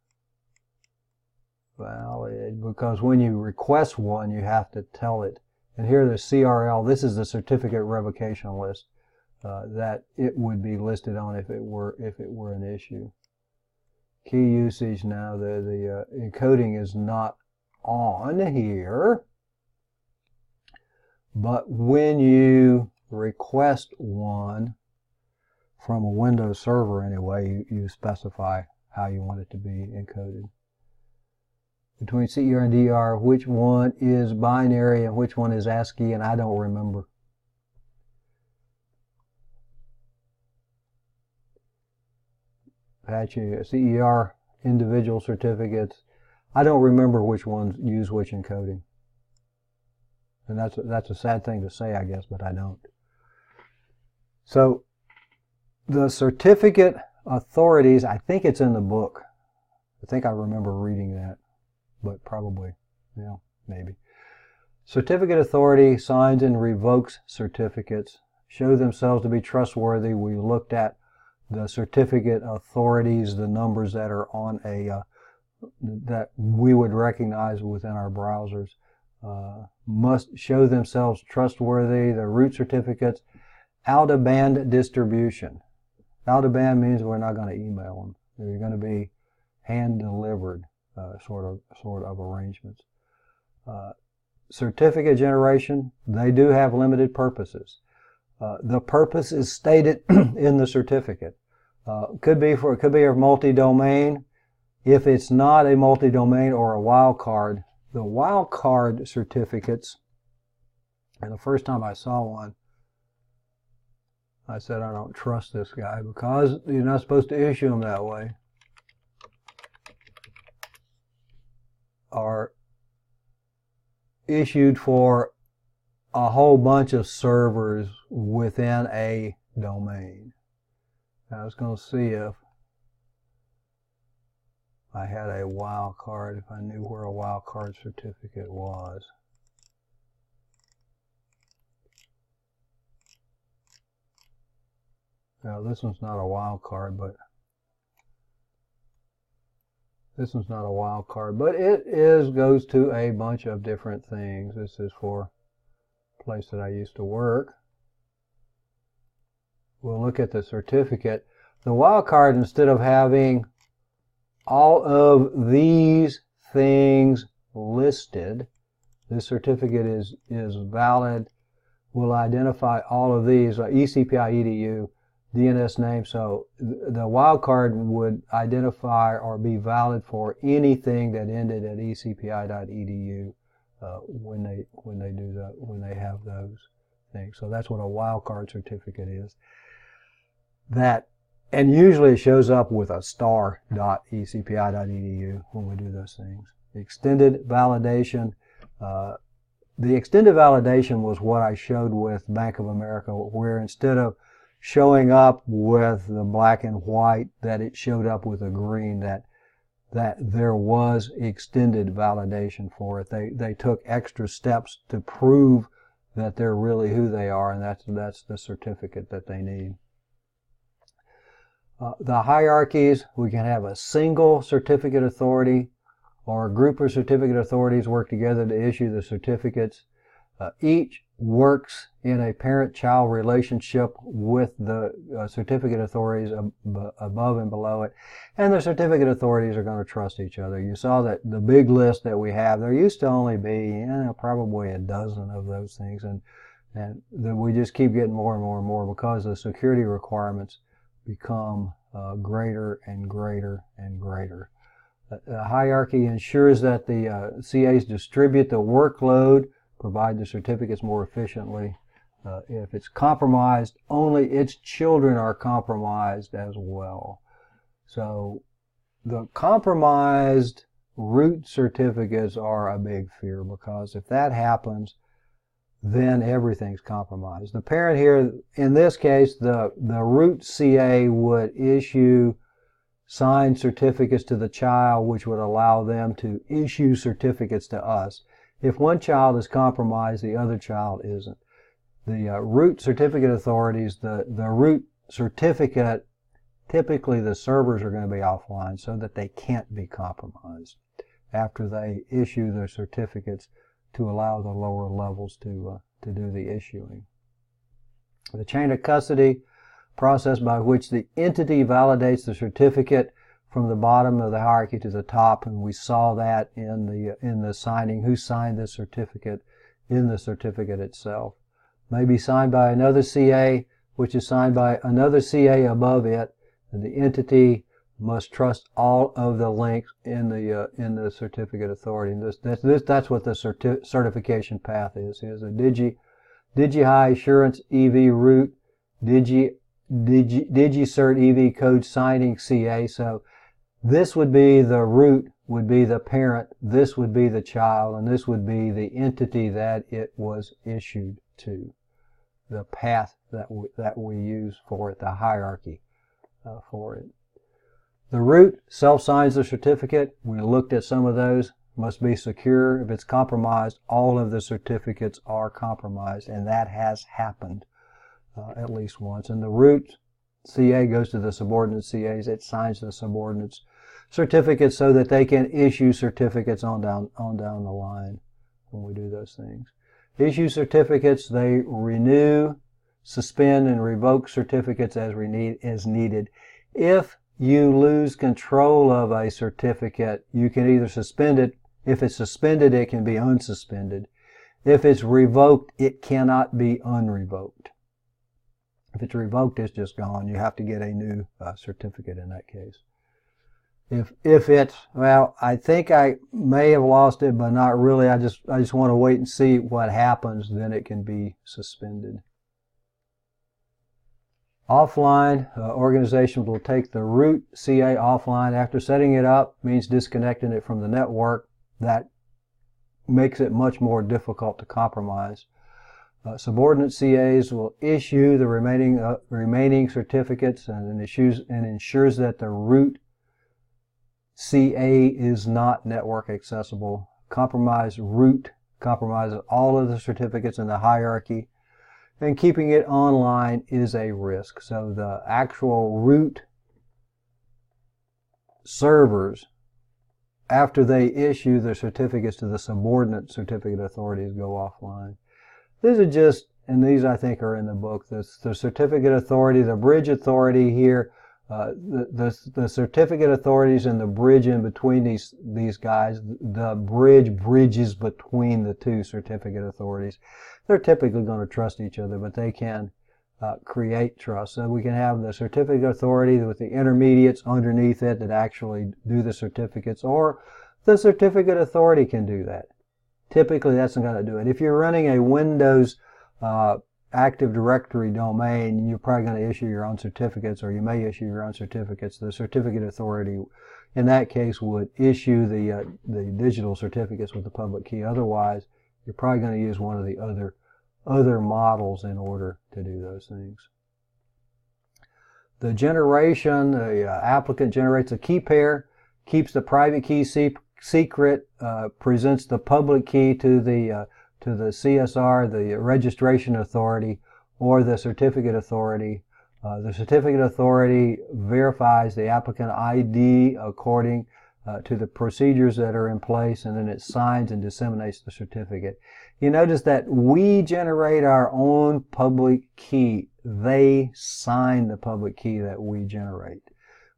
A: valid, because when you request one, you have to tell it. And here the CRL, this is the certificate revocation list that it would be listed on if it were an issue. Key usage, now the encoding is not on here, but when you request one from a Windows server anyway, you specify how you want it to be encoded. Between CER and DR, which one is binary and which one is ASCII, and I don't remember. Apache CER individual certificates, I don't remember which ones use which encoding. And that's a sad thing to say, I guess, but I don't. So the certificate authorities, I think it's in the book. I think I remember reading that. But probably, maybe. Certificate authority signs and revokes certificates, show themselves to be trustworthy. We looked at the certificate authorities, the numbers that are on that we would recognize within our browsers. Must show themselves trustworthy. The root certificates, out-of-band distribution. Out-of-band means we're not going to email them. They're going to be hand-delivered. Sort of arrangements. Certificate generation, they do have limited purposes. The purpose is stated in the certificate. Could be a multi-domain. If it's not a multi-domain or a wildcard, the wildcard certificates, and the first time I saw one, I said, I don't trust this guy because you're not supposed to issue them that way, are issued for a whole bunch of servers within a domain. I was going to see if I had a wildcard, if I knew where a wildcard certificate was. Now, this one's not a wildcard, but it goes to a bunch of different things. This is for a place that I used to work. We'll look at the certificate. The wildcard, instead of having all of these things listed, this certificate is valid, will identify all of these, like eCPI, edu, DNS name. So the wildcard would identify or be valid for anything that ended at ecpi.edu when they have those things. So that's what a wildcard certificate is. And usually it shows up with a star.ecpi.edu when we do those things. The extended validation. The extended validation was what I showed with Bank of America, where instead of showing up with the black and white, that it showed up with a green, that there was extended validation for it. They took extra steps to prove that they're really who they are, and that's the certificate that they need. The hierarchies, we can have a single certificate authority or a group of certificate authorities work together to issue the certificates. Each works in a parent-child relationship with the certificate authorities above and below it, and the certificate authorities are going to trust each other. You saw that the big list that we have, there used to only be probably a dozen of those things, and we just keep getting more and more and more because the security requirements become greater and greater and greater. The hierarchy ensures that the CAs distribute the workload, provide the certificates more efficiently. If it's compromised, only its children are compromised as well. So the compromised root certificates are a big fear, because if that happens, then everything's compromised. The parent here, in this case, the root CA would issue signed certificates to the child, which would allow them to issue certificates to us. If one child is compromised, the other child isn't. The root certificate authorities, the root certificate, typically the servers are going to be offline so that they can't be compromised after they issue their certificates to allow the lower levels to do the issuing. The chain of custody, process by which the entity validates the certificate from the bottom of the hierarchy to the top, and we saw that in the signing, who signed the certificate in the certificate itself. May be signed by another CA, which is signed by another CA above it, and the entity must trust all of the links in the certificate authority. And that's what the certification path is. Here's a DigiHigh Assurance EV root, DigiCert EV code signing CA. So this would be the root, would be the parent, this would be the child, and this would be the entity that it was issued to. The path that we use for it, the hierarchy for it. The root self-signs the certificate. We looked at some of those. Must be secure. If it's compromised, all of the certificates are compromised, and that has happened at least once. And the root CA goes to the subordinate CAs. It signs the subordinates' certificates so that they can issue certificates on down the line when we do those things. Issue certificates, they renew, suspend, and revoke certificates as needed. If you lose control of a certificate, you can either suspend it. If it's suspended, it can be unsuspended. If it's revoked, it cannot be unrevoked. If it's revoked, it's just gone. You have to get a new certificate in that case. If it's, well, I think I may have lost it, but not really. I just want to wait and see what happens. Then it can be suspended. Offline, organizations will take the root CA offline after setting it up, means disconnecting it from the network. That makes it much more difficult to compromise. Subordinate CAs will issue the remaining certificates and ensures that the root CA is not network accessible. Compromised root compromises all of the certificates in the hierarchy, and keeping it online is a risk. So the actual root servers, after they issue their certificates to the subordinate certificate authorities, go offline. These are just, and these I think are in the book, the certificate authority, the bridge authority here, the certificate authorities and the bridge in between these guys. The bridge bridges between the two certificate authorities. They're typically going to trust each other, but they can create trust. So we can have the certificate authority with the intermediates underneath it that actually do the certificates, or the certificate authority can do that. Typically, that's not going to do it. If you're running a Windows Active Directory domain, you're probably going to issue your own certificates, or you may issue your own certificates. The certificate authority, in that case, would issue the digital certificates with the public key. Otherwise, you're probably going to use one of the other models in order to do those things. The generation, the applicant generates a key pair, keeps the private key secret, presents the public key to the CSR, the registration authority, or the certificate authority. The certificate authority verifies the applicant ID according to the procedures that are in place, and then it signs and disseminates the certificate. You notice that we generate our own public key. They sign the public key that we generate,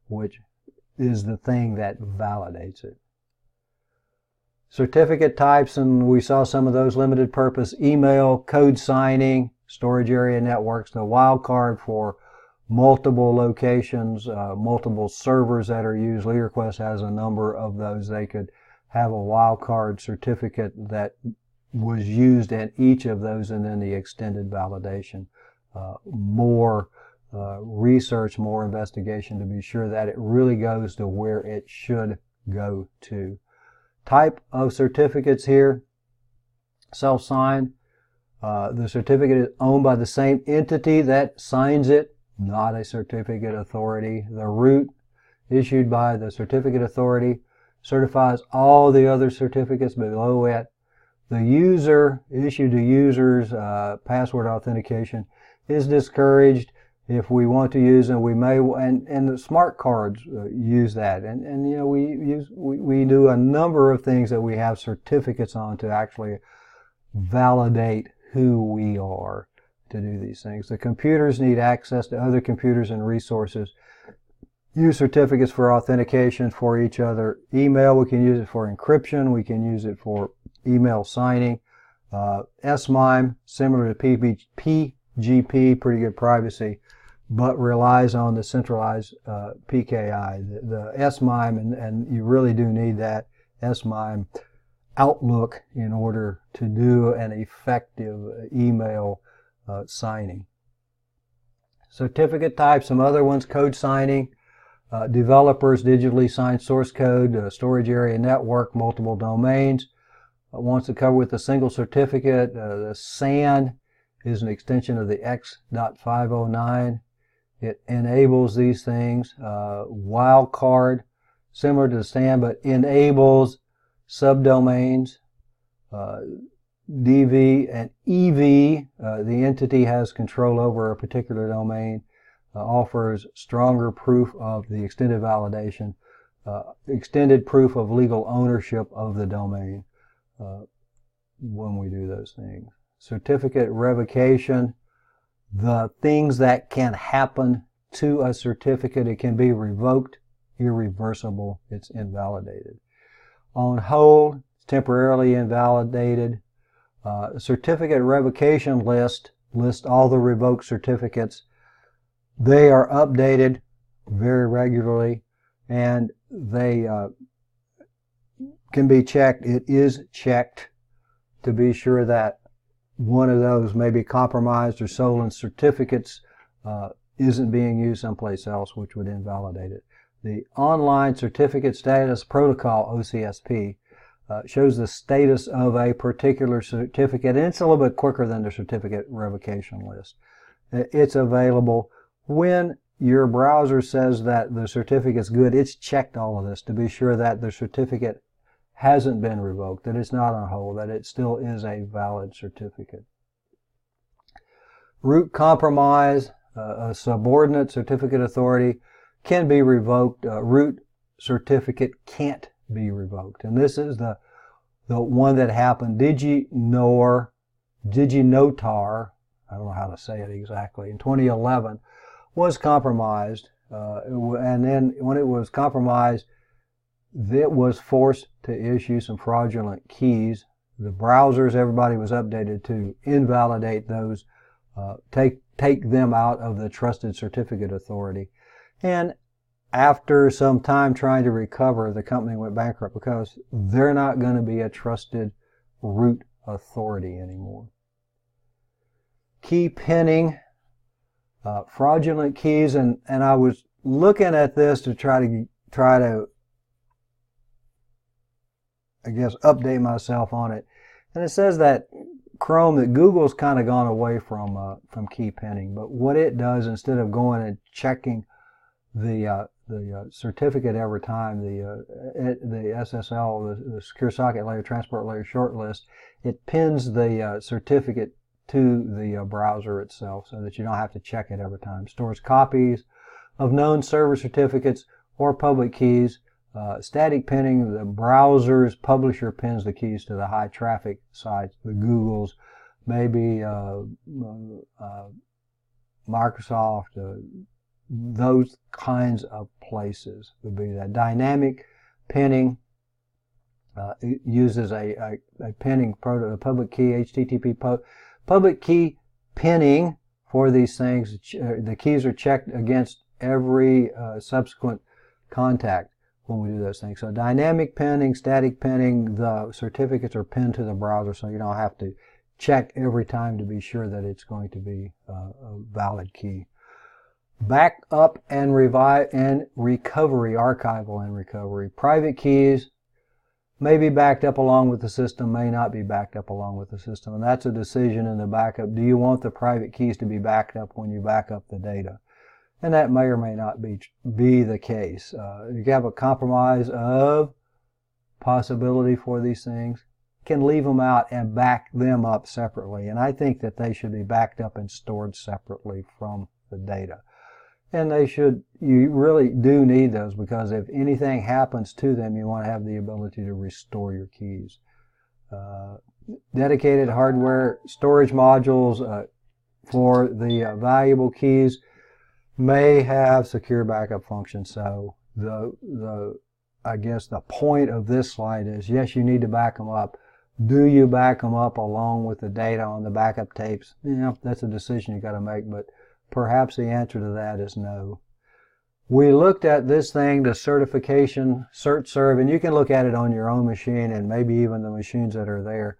A: which is the thing that validates it. Certificate types, and we saw some of those: limited purpose, email, code signing, storage area networks, the wildcard for multiple locations, multiple servers that are used. LeaderQuest has a number of those. They could have a wildcard certificate that was used in each of those, and then the extended validation. More research, more investigation to be sure that it really goes to where it should go to. Type of certificates here: self-signed. The certificate is owned by the same entity that signs it, not a certificate authority. The root, issued by the certificate authority, certifies all the other certificates below it. The user, issued to users, password authentication, is discouraged. If we want to use them, we may, and the smart cards use that. And you know, we do a number of things that we have certificates on to actually validate who we are to do these things. The computers need access to other computers and resources. Use certificates for authentication for each other. Email, we can use it for encryption. We can use it for email signing. SMIME, similar to PGP, pretty good privacy, but relies on the centralized PKI. The SMIME, and you really do need that SMIME outlook in order to do an effective email signing. Certificate types, some other ones: code signing, developers digitally sign source code, storage area network, multiple domains. Wants to cover with a single certificate. The SAN is an extension of the X.509. It enables these things. Wildcard, similar to the SAN, but enables subdomains. DV and EV, the entity has control over a particular domain, offers stronger proof of the extended validation, extended proof of legal ownership of the domain when we do those things. Certificate revocation, the things that can happen to a certificate: it can be revoked, irreversible, it's invalidated. On hold, temporarily invalidated. Certificate revocation list lists all the revoked certificates. They are updated very regularly, and they can be checked. It is checked to be sure that one of those may be compromised or stolen certificates isn't being used someplace else, which would invalidate it. The Online Certificate Status Protocol, OCSP, shows the status of a particular certificate, and it's a little bit quicker than the certificate revocation list. It's available when your browser says that the certificate's good. It's checked all of this to be sure that the certificate hasn't been revoked, that it's not on hold, that it still is a valid certificate. Root compromise, a subordinate certificate authority can be revoked. Root certificate can't be revoked. And this is the one that happened. DigiNotar, I don't know how to say it exactly, in 2011 was compromised. And then when it was compromised, it was forced to issue some fraudulent keys. The browsers, everybody was updated to invalidate those, take them out of the trusted certificate authority. And after some time trying to recover, the company went bankrupt because they're not going to be a trusted root authority anymore. Key pinning, fraudulent keys, and I was looking at this to try to I guess update myself on it, and it says that Google's kind of gone away from key pinning. But what it does, instead of going and checking the certificate every time, the SSL, the secure socket layer, transport layer short list, it pins the certificate to the browser itself so that you don't have to check it every time. Stores copies of known server certificates or public keys. Static pinning, the browser's publisher pins the keys to the high traffic sites, the Googles, maybe Microsoft, those kinds of places would be that. Dynamic pinning it uses a pinning protocol, a public key, HTTP public key pinning for these things. The keys are checked against every subsequent contact when we do those things. So dynamic pinning, static pinning, the certificates are pinned to the browser so you don't have to check every time to be sure that it's going to be a valid key. Backup and recovery, archival and recovery. Private keys may be backed up along with the system, may not be backed up along with the system. And that's a decision in the backup. Do you want the private keys to be backed up when you back up the data? And that may or may not be the case. You have a compromise of possibility for these things, can leave them out and back them up separately. And I think that they should be backed up and stored separately from the data. And you really do need those, because if anything happens to them, you want to have the ability to restore your keys. Dedicated hardware storage modules for the valuable keys may have secure backup functions. So I guess the point of this slide is, yes, you need to back them up. Do you back them up along with the data on the backup tapes? That's a decision you got to make, but perhaps the answer to that is no. We looked at this thing, the certification, CertServe, and you can look at it on your own machine and maybe even the machines that are there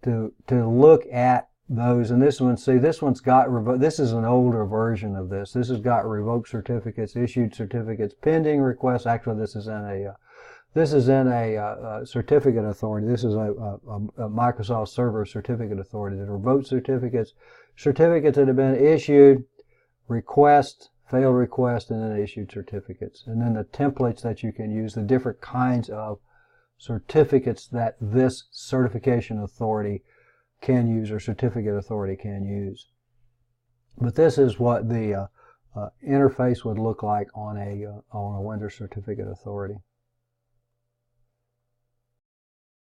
A: to look at those. And this one, see, this one's got this is an older version of this. This has got revoked certificates, issued certificates, pending requests. Actually, this is in a certificate authority. This is a Microsoft Server certificate authority. The revoked certificates that have been issued, requests, failed requests, and then issued certificates. And then the templates that you can use, the different kinds of certificates that this certification authority can use, or certificate authority can use. But this is what the interface would look like on a Windows certificate authority.